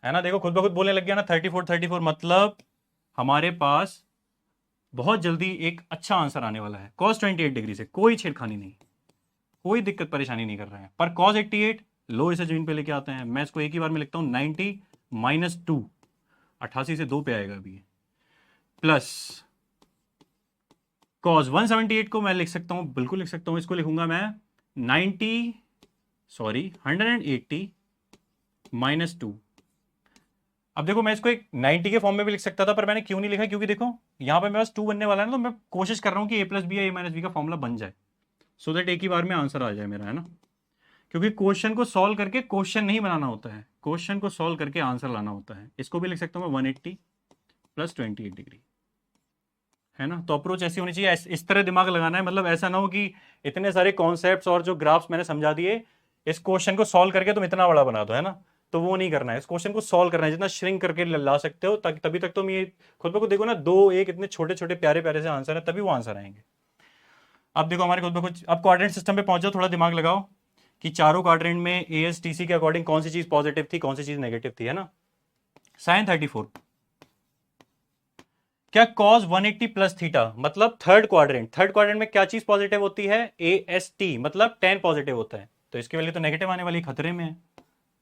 है ना। देखो खुद ब खुद बोलने लग गया ना, 34 मतलब हमारे पास बहुत जल्दी एक अच्छा आंसर आने वाला है। cos 28 डिग्री से कोई छेड़खानी नहीं, कोई दिक्कत परेशानी नहीं कर रहे हैं। पर cos 88 लो, इसे जमीन पे लेके आते हैं। मैं इसको एक ही बार में लिखता हूं 90 - 2, 88 से 2 पे आएगा अभी, प्लस cos 178 को मैं लिख सकता हूं, बिल्कुल लिख सकता हूं। इसको लिखूंगा मैं 180 - 2। अब देखो, मैं इसको एक 90 के फॉर्म में भी लिख सकता था, पर मैंने क्यों नहीं लिखा, क्योंकि देखो यहां पे मेरे पास 2 बनने वाला है ना, तो मैं कोशिश कर रहा हूं कि a + b या a - b का फॉर्मूला बन जाए, सो दैट एक ही बार में आंसर आ जाए मेरा, है ना। क्योंकि क्वेश्चन को सॉल्व करके क्वेश्चन नहीं बनाना होता है, क्वेश्चन को सॉल्व करके आंसर लाना होता है। इसको भी लिख सकता हूं मैं 180 प्लस 28 डिग्री, है ना। तो अप्रोच ऐसी होनी चाहिए, इस तरह दिमाग लगाना है। मतलब ऐसा ना हो कि इतने सारे कॉन्सेप्ट्स और जो ग्राफ्स मैंने समझा दिए, इस क्वेश्चन को सॉल्व करके तुम इतना बड़ा बना दो, है ना। तो वो नहीं करना है, इस क्वेश्चन को सॉल्व करना है, जितना श्रिंक करके ला सकते हो तभी तक तुम ये खुद ब खुद देखो ना, 2 1 इतने छोटे छोटे प्यारे प्यारे से आंसर है, तभी वो आंसर आएंगे। अब देखो हमारे खुद ब खुद, अब क्वाड्रेंट सिस्टम पे पहुंच जाओ, थोड़ा दिमाग लगाओ कि चारों क्वाड्रेंट में ASTC के अकॉर्डिंग कौन सी चीज पॉजिटिव थी, कौन सी चीज नेगेटिव थी, है ना। साइन 34, क्या cos 180 प्लस थीटा, मतलब थर्ड क्वाड्रेंट में क्या चीज पॉजिटिव होती है, AST, मतलब 10 पॉजिटिव होता है, तो इसके वैल्यू तो नेगेटिव आने वाली, खतरे में है।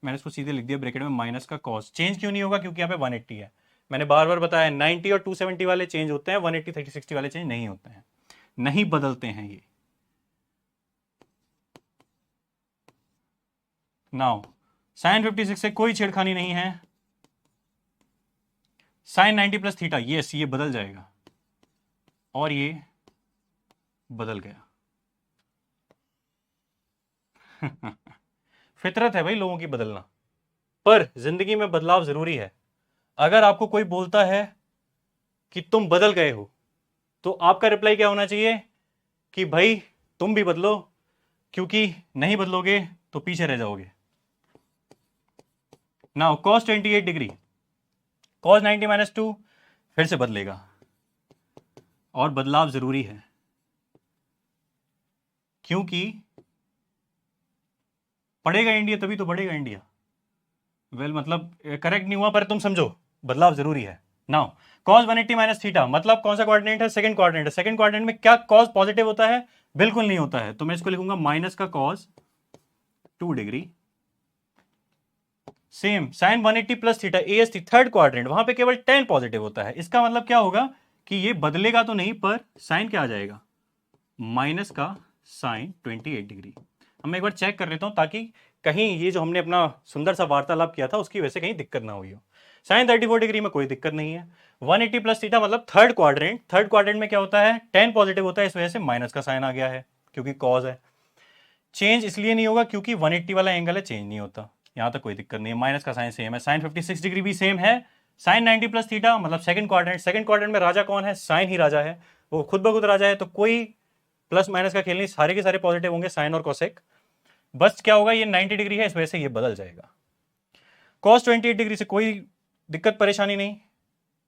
मैंने इसको सीधे लिख दिया ब्रैकेट में माइनस का cos। चेंज क्यों नहीं होगा, क्योंकि यहाँ पे 180 है। मैंने बार बार बताया 90 और 270 वाले चेंज होते हैं, 180 30 60 वाले चेंज नहीं होते हैं, नहीं बदलते हैं ये। नाउ साइन 56 से कोई छेड़खानी नहीं है, साइन 90 प्लस थीटा, यस ये बदल जाएगा, और ये बदल गया। फितरत है भाई लोगों की बदलना, पर जिंदगी में बदलाव जरूरी है। अगर आपको कोई बोलता है कि तुम बदल गए हो, तो आपका रिप्लाई क्या होना चाहिए कि भाई तुम भी बदलो, क्योंकि नहीं बदलोगे तो पीछे रह जाओगे। Now cos 28 degree, cos 90 minus 2 फिर से बदलेगा, और बदलाव जरूरी है, क्योंकि पढ़ेगा इंडिया तभी तो बढ़ेगा इंडिया। वेल मतलब करेक्ट नहीं हुआ, पर तुम समझो बदलाव जरूरी है। नाउ cos 180 माइनस थीटा, मतलब कौन सा क्वाड्रेंट है, सेकंड क्वाड्रेंट है। सेकंड क्वाड्रेंट में क्या cos पॉजिटिव होता है, बिल्कुल नहीं होता है, तो मैं इसको लिखूंगा माइनस का cos 2 degree. Same sine 180 plus theta, AST third quadrant, वहां पे केवल 10 पॉजिटिव होता है। इसका मतलब क्या होगा कि ये बदलेगा तो नहीं, पर साइन क्या आ जाएगा, माइनस का साइन 28 डिग्री। अब मैं एक बार चेक कर लेता हूं, ताकि कहीं ये जो हमने अपना सुंदर सा वार्तालाप किया था उसकी वजह से कहीं दिक्कत ना हुई हो। साइन 34 डिग्री में कोई दिक्कत नहीं है। 180 प्लस थीटा मतलब थर्ड क्वाड्रेंट में क्या होता है, 10 पॉजिटिव होता है, इस वजह से माइनस का साइन आ गया है, क्योंकि कॉज है। चेंज इसलिए नहीं होगा क्योंकि 180 वाला एंगल है, चेंज नहीं होता, यहां तक कोई दिक्कत नहीं है। माइनस का साइन सेम है, साइन 56 डिग्री भी सेम है। साइन 90 प्लस थीटा मतलब सेकंड क्वाड्रेंट में राजा कौन है, साइन ही राजा है, वो खुद ब खुद राजा है, तो कोई प्लस माइनस का खेल नहीं, सारे के सारे पॉजिटिव होंगे, साइन और कोसेक। बस क्या होगा, ये 90 डिग्री है, इस वजह से ये बदल जाएगा। cos 28 डिग्री से कोई दिक्कत परेशानी नहीं,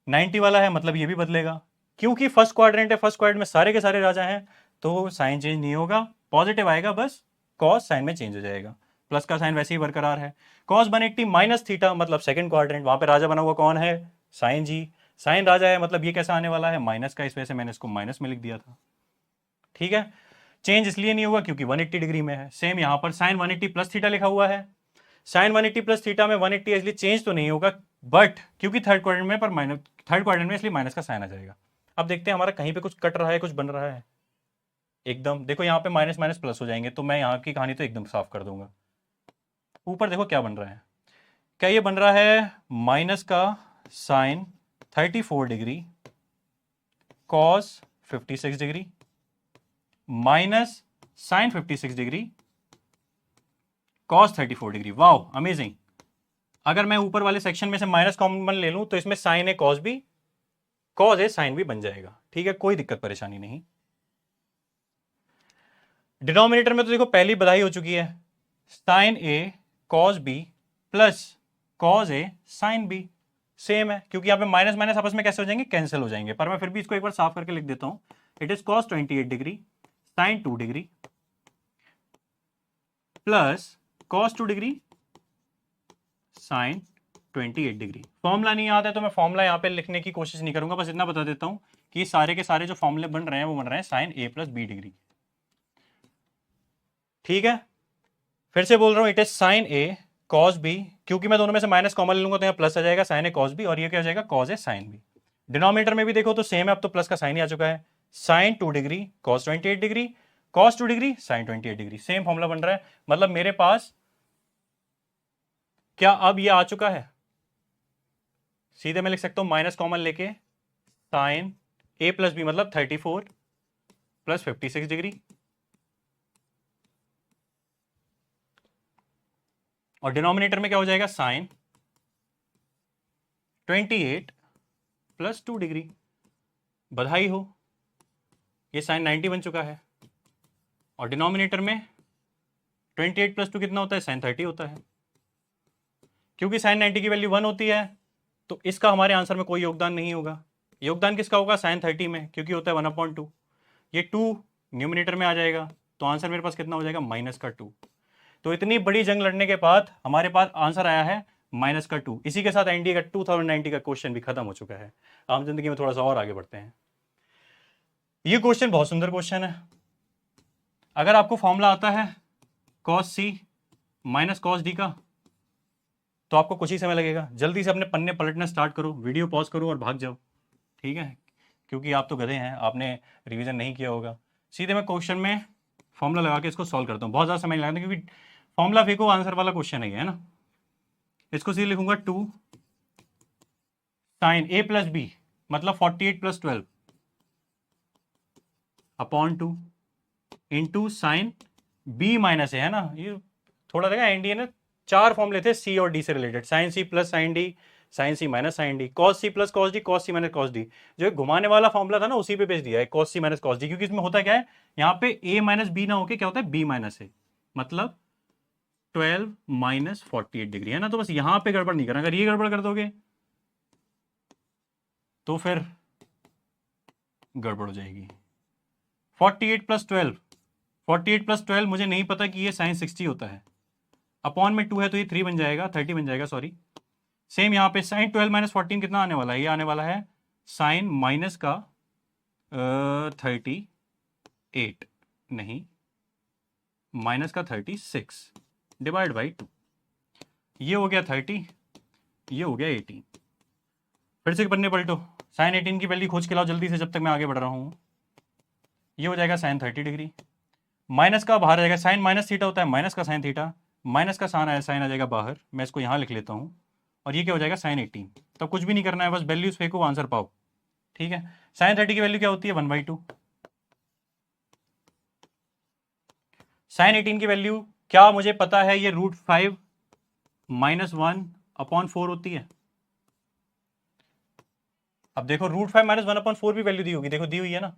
90 वाला है मतलब ये भी बदलेगा, क्योंकि फर्स्ट क्वाड्रेंट है, फर्स्ट क्वाड्रेंट में सारे के सारे राजा हैं, तो साइन चेंज नहीं होगा, पॉजिटिव आएगा, बस कॉस साइन में चेंज हो जाएगा, प्लस का साइन वैसे ही बरकरार है। cos 180 माइनस थीटा मतलब सेकंड क्वाड्रेंट, वहां पे राजा बना हुआ कौन है, साइन जी, साइन राजा है, मतलब ये कैसा आने वाला है, माइनस का, इस वजह से मैंने इसको माइनस में लिख दिया था। ठीक है, चेंज इसलिए नहीं होगा क्योंकि 180 डिग्री में है। सेम यहां पर साइन 180 प्लस थीटा लिखा हुआ है, साइन 180 प्लस थीटा में 180 है, इसलिए चेंज तो नहीं होगा, बट क्योंकि थर्ड क्वाड्रेंट में, पर माइनस थर्ड क्वाड्रेंट में, इसलिए माइनस का साइन आ जाएगा। अब देखते हैं हमारा कहीं पे कुछ कट रहा है, कुछ बन रहा है। एकदम देखो यहाँ पे माइनस माइनस प्लस हो जाएंगे, तो मैं यहाँ की कहानी तो एकदम साफ कर दूंगा। ऊपर देखो क्या बन रहा है, क्या ये बन रहा है माइनस का sine 34 degree cos 56 degree minus sine 56 degree cos 34 degree. Wow amazing. अगर मैं ऊपर वाले सेक्शन में से माइनस कॉमन ले लूं तो इसमें साइन है, कॉस भी, कॉस है, साइन भी बन जाएगा। ठीक है, कोई दिक्कत परेशानी नहीं। डिनोमिनेटर में तो देखो पहली बधाई हो चुकी है, sign A cos B plus cos A sine B, same है, क्योंकि यहां पे माइनस माइनस आपस में कैसे हो जाएंगे, कैंसिल हो जाएंगे। पर मैं फिर भी इसको एक बार साफ करके लिख देता हूं, it is cos 28 degree sine 2 degree plus cos 2 degree sine 28 degree. Formula नहीं याद है तो मैं फॉर्मूला यहां पे लिखने की कोशिश नहीं करूंगा, बस इतना बता देता हूं कि सारे के सारे जो फॉर्मूले बन रहे हैं वो बन रहे हैं sine A plus B degree. ठीक है, फिर से बोल रहा हूं, it is sine A cos B, क्योंकि मैं दोनों में से माइनस कॉमन ले लूंगा तो यहाँ प्लस आ जाएगा, साइन ए कॉस बी, और ये क्या हो जाएगा, cos A sine B. Denominator में भी देखो तो सेम है, अब तो प्लस का साइन ही आ चुका है, sine 2 degree cos 28 degree cos 2 degree sine 28 degree, same formula बन रहा है। मतलब मेरे पास क्या अब ये आ चुका है, सीधे मैं लिख सकता हूं माइनस कॉमन लेके साइन ए प्लस बी मतलब 34 प्लस 56 डिग्री, और डिनोमिनेटर में क्या हो जाएगा, साइन 28 प्लस 2 डिग्री। बधाई हो, ये साइन 90 बन चुका है, और डिनोमिनेटर में 28 प्लस 2 कितना होता है, साइन 30 होता है। क्योंकि साइन 90 की वैल्यू 1 होती है, तो इसका हमारे आंसर में कोई योगदान नहीं होगा। योगदान किसका होगा? साइन 30 में, क्योंकि होता है 1/2। ये 2 न्यूमिनेटर में आ जाएगा, तो आंसर मेरे पास कितना हो जाएगा? -2। तो इतनी बड़ी जंग लड़ने के बाद हमारे पास आंसर आया है -2। इसी के साथ एनडीए का 2090 का क्वेश्चन भी खत्म हो चुका है। आम जिंदगी में थोड़ा सा और आगे बढ़ते हैं। ये क्वेश्चन बहुत सुंदर क्वेश्चन है। अगर आपको फॉर्मूला आता है cos C minus cos D का, तो आपको कुछ ही समय लगेगा। जल्दी से अपने पन्ने पलटना स्टार्ट करो, वीडियो पॉज करो और भाग जाओ, ठीक है? क्योंकि आप तो गधे हैं, आपने रिवीजन नहीं किया होगा। सीधे मैं क्वेश्चन में फॉर्मूला लगा के इसको सॉल्व करता हूँ। बहुत ज़्यादा समय नहीं लगता, क्योंकि फॉर्मूला फेंको आंसर वाला क्वेश्चन है ना। इसको सीधे लिखूंगा 2 साइन A प्लस B मतलब 48 plus 12 upon 2 into sine B minus A, है ना। ये थोड़ा लगा एनडीए ने 4 फॉर्मूले थे C और D से related, sine C plus sine D, sine C minus sine D, cos C plus cos D, cos C minus cos D। जो घुमाने वाला फॉर्मूला था ना, उसी पे बेच दिया है, cos C minus cos D, क्योंकि इसमें होता क्या है, यहाँ पे A माइनस B ना होके क्या होता है B माइनस A, मतलब 12 माइनस 48 डिग्री, है ना। तो बस यहाँ पे गड़बड़ नहीं करना, अगर ये गड़बड़ कर दोगे तो फिर गड़बड़ हो जाएगी। 48 प्लस 12, 48 प्लस 12 मुझे नहीं पता कि ये साइन 60 होता है, अपॉन में 2 है तो ये 3 बन जाएगा, 30 बन जाएगा, सॉरी। सेम यहाँ पे साइन 12 माइनस 14 कितना आने वाला है? ये आने वाला है साइन माइनस का 38, नहीं माइनस का 36 डिवाइड बाई 2। ये हो गया 30, ये हो गया 18। फिर से पन्ने पलटो, साइन 18 की वैल्यू खोज के लाओ जल्दी से, जब तक मैं आगे बढ़ रहा हूँ। ये हो जाएगा साइन 30 डिग्री, माइनस का बाहर आ जाएगा, साइन माइनस थीटा होता है, माइनस का साइन थीटा, माइनस का साइन आ जाएगा बाहर, मैं इसको यहाँ लिख लेता हूँ, और ये क्या हो जाएगा? साइन 18। तब कुछ भी नहीं करना है, बस वैल्यूज फेंको, आंसर पाओ, ठीक है। साइन 30 की वैल्यू क्या होती है? 1/2। साइन 18 की वैल्यू क्या मुझे पता है? ये √5 माइनस 1/4 होती है। अब देखो √5 माइनस 1/4 भी वैल्यू दी होगी, देखो दी हुई है ना,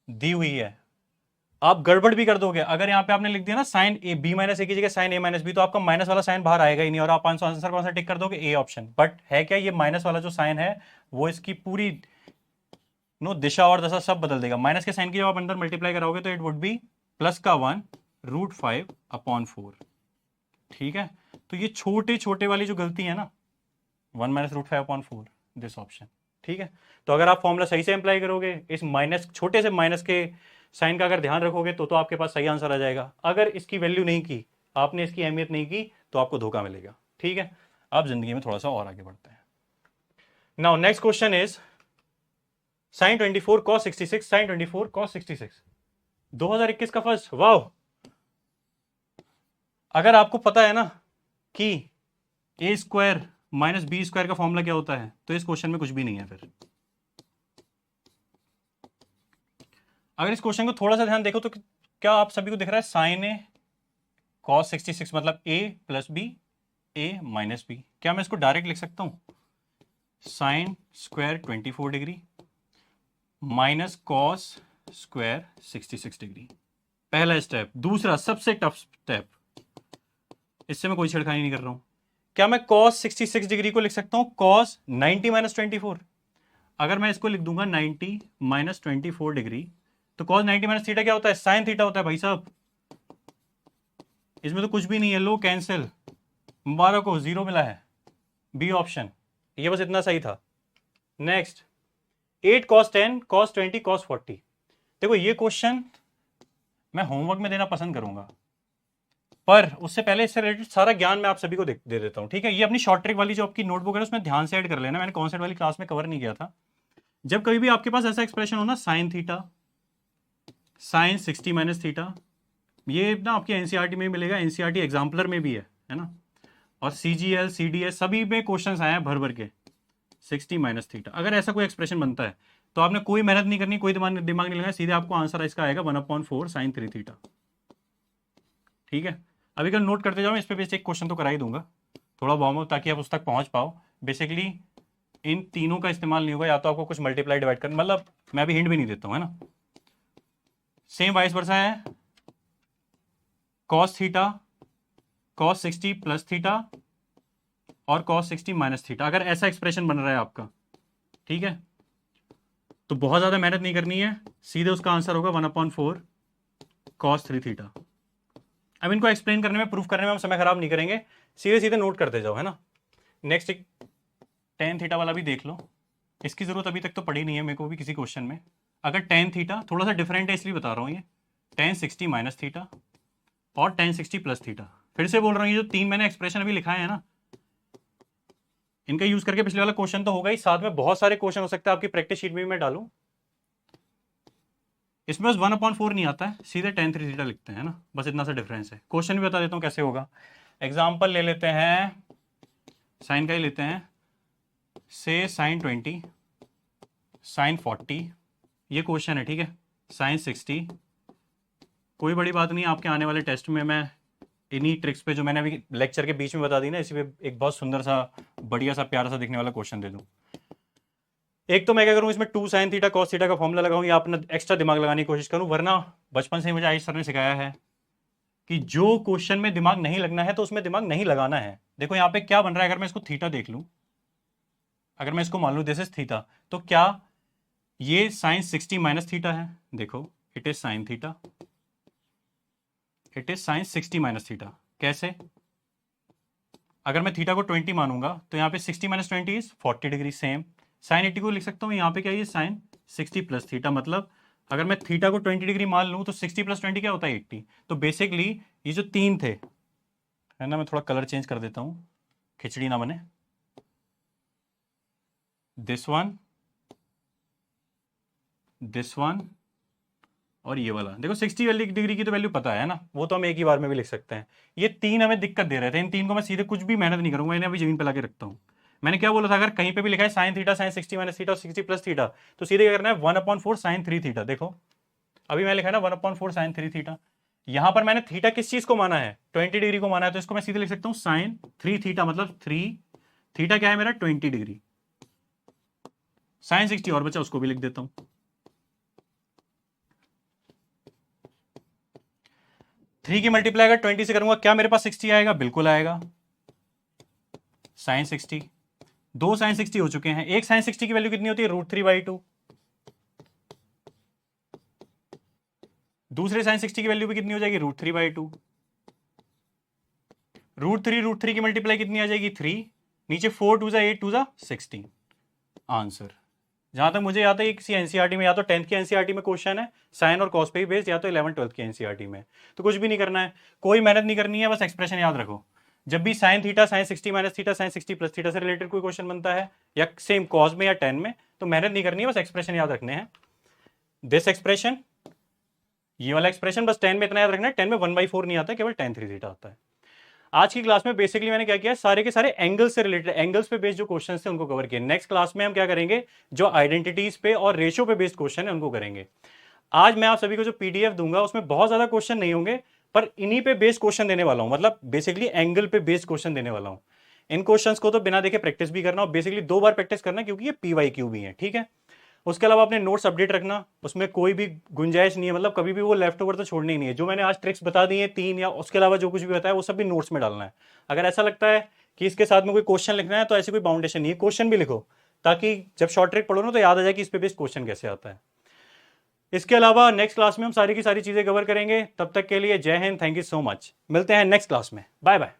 दी हुई है। आप गड़बड़ भी कर दोगे, अगर यहाँ पे आपने लिख दिया ना साइन ए B माइनस ए की जगह साइन A माइनस B, तो आपका माइनस वाला साइन बाहर आएगा ही नहीं, और आप आंसर कौन सा टिक कर दोगे? A option. बट है क्या, ये माइनस वाला जो साइन है वो इसकी पूरी दिशा और दशा सब बदल देगा। माइनस के साइन की जब आप अंदर मल्टीप्लाई कराओगे तो इट वुड बी प्लस का 1 √5/4, ठीक है। तो ये छोटे छोटे वाली जो गलती है ना, 1 माइनस √5/4, दिस ऑप्शन, ठीक है। तो अगर आप फॉर्मूला सही से अप्लाई करोगे, इस माइनस, छोटे से माइनस के साइन का अगर ध्यान रखोगे, तो आपके पास सही आंसर आ जाएगा। अगर इसकी वैल्यू नहीं की, आपने इसकी अहमियत नहीं की, तो आपको धोखा मिलेगा, ठीक है। अब जिंदगी में थोड़ा सा और आगे बढ़ते हैं। Now next question is sine 24 cos 66, sine 24 cos 66, 2021 का फर्स्ट। वाह! अगर आपको पता है ना कि a² माइनस b² का फॉर्मूला क्या होता है, तो इस क्वेश्चन में कुछ भी नहीं है। फिर अगर इस क्वेश्चन को थोड़ा सा ध्यान देखो, तो क्या आप सभी को दिख रहा है साइन A cos 66 मतलब a plus B, a minus B. क्या मैं इसको डायरेक्ट लिख सकता हूं? Sine square 24 degree minus cos square 66 degree, पहला स्टेप। दूसरा सबसे टफ स्टेप, इससे मैं कोई छेड़खानी नहीं कर रहा हूं। क्या मैं cos 66 डिग्री को लिख सकता हूं cos 90 माइनस 24? अगर मैं इसको लिख दूंगा 90 माइनस 24 डिग्री, तो cos 90 माइनस थीटा क्या होता है? साइन थीटा होता है भाई साहब। इसमें तो कुछ भी नहीं है, लो कैंसिल, मुबारक हो, 0 मिला है, बी ऑप्शन। ये बस इतना सही था। Next 8 cos 10 cos 20 cos 40। देखो ये क्वेश्चन मैं होमवर्क में देना पसंद करूंगा, पर उससे पहले इससे रिलेटेड सारा ज्ञान मैं आप सभी को दे देता हूं, ठीक है। ये अपनी शॉर्ट ट्रिक वाली जो आपकी नोटबुक है उसमें ध्यान से ऐड कर लेना, मैंने कॉन्सेप्ट वाली क्लास में कवर नहीं किया था। जब कभी भी आपके पास ऐसा एक्सप्रेशन हो ना, sine theta sine 60 minus theta, ये ना आपके एनसीईआरटी में मिलेगा, एनसीईआरटी एग्जाम्पलर में भी है ना, और सीजीएल सीडीएस सभी में क्वेश्चंस आए हैं भर भर के 60 माइनस थीटा। अगर ऐसा कोई एक्सप्रेशन बनता है तो आपने कोई मेहनत नहीं करनी, कोई दिमाग नहीं लगाना, सीधे आपको आंसर इसका आएगा 1/4 साइन 3 थीटा, ठीक है। अभी कल नोट करते जाओ, इस पे बेसिक क्वेश्चन तो करा ही दूंगा, थोड़ा वार्म अप, ताकि आप उस तक पहुंच पाओ। बेसिकली इन तीनों का इस्तेमाल नहीं होगा, या तो आपको कुछ मल्टीप्लाई डिवाइड करना, मतलब मैं अभी हिंट भी नहीं देता हूं, है ना। सेम वाइस वर्सा है, cos theta cos 60 plus theta और cos 60 माइनस थीटा, अगर ऐसा एक्सप्रेशन बन रहा है आपका, ठीक है, तो बहुत ज़्यादा मेहनत नहीं करनी है, सीधे उसका आंसर होगा 1/4 cos 3 थीटा। अब इनको एक्सप्लेन करने में, प्रूफ करने में हम समय खराब नहीं करेंगे, सीधे सीधे नोट करते जाओ, है ना। नेक्स्ट एक tan थीटा वाला भी देख लो, इसकी जरूरत अभी तक तो पड़ी नहीं है मेरे को भी किसी क्वेश्चन में। अगर tan थीटा थोड़ा सा डिफरेंट है इसलिए बता रहा हूँ, ये tan 60 माइनस थीटा और tan 60 प्लस थीटा। फिर से बोल रहा हूँ, ये जो तीन मैंने एक्सप्रेशन अभी लिखा है ना, इनका यूज करके पिछले वाला क्वेश्चन तो होगा ही, साथ में बहुत सारे क्वेश्चन हो सकते हैं, आपकी प्रैक्टिस शीट में भी मैं डालूं। इसमें बस 1/4 नहीं आता है, सीधे tan 3 थीटा लिखते हैं ना, बस इतना सा डिफरेंस है। क्वेश्चन भी बता देता हूँ कैसे होगा। एग्जाम्पल ले लेते हैं, साइन का ही लेते हैं, से sin 20 sin 40, ये क्वेश्चन है, ठीक है, sin 60। कोई बड़ी बात नहीं, आपके आने वाले टेस्ट में मैं इन्हीं ट्रिक्स पे जो मैंने अभी लेक्चर के बीच में बता दी ना, इसी पे एक बहुत सुंदर सा, बढ़िया सा, प्यारा सा दिखने वाला क्वेश्चन दे दूं। एक तो मैं क्या करूं, इसमें 2 sin थीटा cos थीटा का फॉर्मूला लगाऊं या अपना एक्स्ट्रा दिमाग लगाने की कोशिश करूं, वरना बचपन से ही मुझे आयुष सर ने सिखाया है कि जो क्वेश्चन में दिमाग नहीं लगना है तो उसमें दिमाग नहीं लगाना है। देखो यहाँ पे क्या बन रहा है, अगर मैं इसको थीटा देख लूं, अगर मैं इसको मान लूं दिस इज थीटा, तो क्या ये sin 60 माइनस थीटा है? देखो, it is sin theta, it is sin 60 minus theta. कैसे? अगर मैं थीटा को 20 मानूंगा तो यहाँ पे 60 minus 20 is 40 degree, same sin 80 को लिख सकता हूँ यहाँ पे क्या, ये sin 60 प्लस थीटा, मतलब अगर मैं थीटा को 20 डिग्री मान लूँ तो 60 प्लस 20 क्या होता है, 80। तो बेसिकली ये जो तीन थे, है ना, मैं थोड़ा कलर चेंज कर देता हूँ, खिचड़ी ना बने, दिस वन और ये वाला। देखो 60 वाली डिग्री की तो वैल्यू पता है ना, वो तो हम एक ही बार में भी लिख सकते हैं। ये तीन हमें दिक्कत दे रहे थे, इन तीन को मैं सीधे कुछ भी मेहनत नहीं करूंगा, इन्हें अभी जमीन पे लाके रखता हूँ। मैंने क्या बोला था, अगर कहीं पे भी लिखा है sin theta sin 60 minus theta और 60 प्लस थीटा, तो सीधे क्या करना है, 1/4 sin 3 थीटा। देखो अभी मैं लिखा है ना 1/4 sin 3 थीटा, यहां पर मैंने थीटा किस चीज को माना है, 20 डिग्री को माना है, तो इसको मैं सीधे लिख सकता हूँ sin 3 थीटा, मतलब 3 थीटा क्या है मेरा, 20 डिग्री। sin 60 और बचा, उसको भी लिख देता हूं, 3 की मल्टीप्लाई अगर 20 से करूंगा, क्या मेरे पास 60 आएगा? बिल्कुल आएगा, sin 60। दो sin 60 हो चुके हैं, एक sin 60 की वैल्यू कितनी होती है, √3/2। दूसरे sin 60 की वैल्यू भी कितनी हो जाएगी, √3/2। √3 की मल्टीप्लाई कितनी आ जाएगी, 3, नीचे 4 2 8 2 16। आंसर जहां तक मुझे याद है, किसी एनसीईआरटी में, या तो 10th की एनसीईआरटी में क्वेश्चन है साइन और कॉस पे ही बेस्ड, या तो 11 12th की एनसीईआरटी में। तो कुछ भी नहीं करना है, कोई मेहनत नहीं करनी है, बस एक्सप्रेशन याद रखो। जब भी sin theta sin 60 minus theta sin 60 plus theta से रिलेटेड कोई क्वेश्चन बनता है, या सेम कॉस में या 10 में, तो मेहनत नहीं करनी है, बस एक्सप्रेशन याद रखने हैं। दिस एक्सप्रेशन, ये वाला एक्सप्रेशन, बस 10 में इतना याद रखना है, 10 में 1/4 नहीं आता, केवल tan 3 थीटा आता है। आज की क्लास में बेसिकली मैंने क्या किया, सारे के सारे एंगल्स से रिलेटेड, एंगल्स पे बेस्ड जो क्वेश्चंस थे उनको कवर किए। नेक्स्ट क्लास में हम क्या करेंगे, जो आइडेंटिटीज पे और रेशियो पे बेस्ड क्वेश्चन है उनको करेंगे। आज मैं आप सभी को जो पीडीएफ दूंगा उसमें बहुत ज्यादा क्वेश्चन नहीं होंगे, पर इन्हीं पे बेस्ड क्वेश्चन देने वाला हूं, मतलब बेसिकली एंगल पे बेस्ड क्वेश्चन देने वाला हूं। इन क्वेश्चंस को तो बिना देखे प्रैक्टिस भी करना, और बेसिकली 2 बार प्रैक्टिस करना, क्योंकि ये पीवाईक्यू भी है, ठीक है। उसके अलावा अपने नोट्स अपडेट रखना, उसमें कोई भी गुंजाइश नहीं है, मतलब कभी भी वो लेफ्ट ओवर तो छोड़नी ही नहीं है। जो मैंने आज ट्रिक्स बता दी है 3, या उसके अलावा जो कुछ भी बताया वो सब भी नोट्स में डालना है। अगर ऐसा लगता है कि इसके साथ में कोई क्वेश्चन लिखना है, तो ऐसी कोई बाउंडेशन नहीं है, क्वेश्चन भी लिखो, ताकि जब शॉर्ट ट्रिक पढ़ो ना तो याद आ जाए कि इस पे बेस्ड क्वेश्चन कैसे आता है। इसके अलावा नेक्स्ट क्लास में हम सारी की सारी चीजें कवर करेंगे। तब तक के लिए जय Hind, thank you so much, मिलते हैं नेक्स्ट क्लास में, बाय बाय।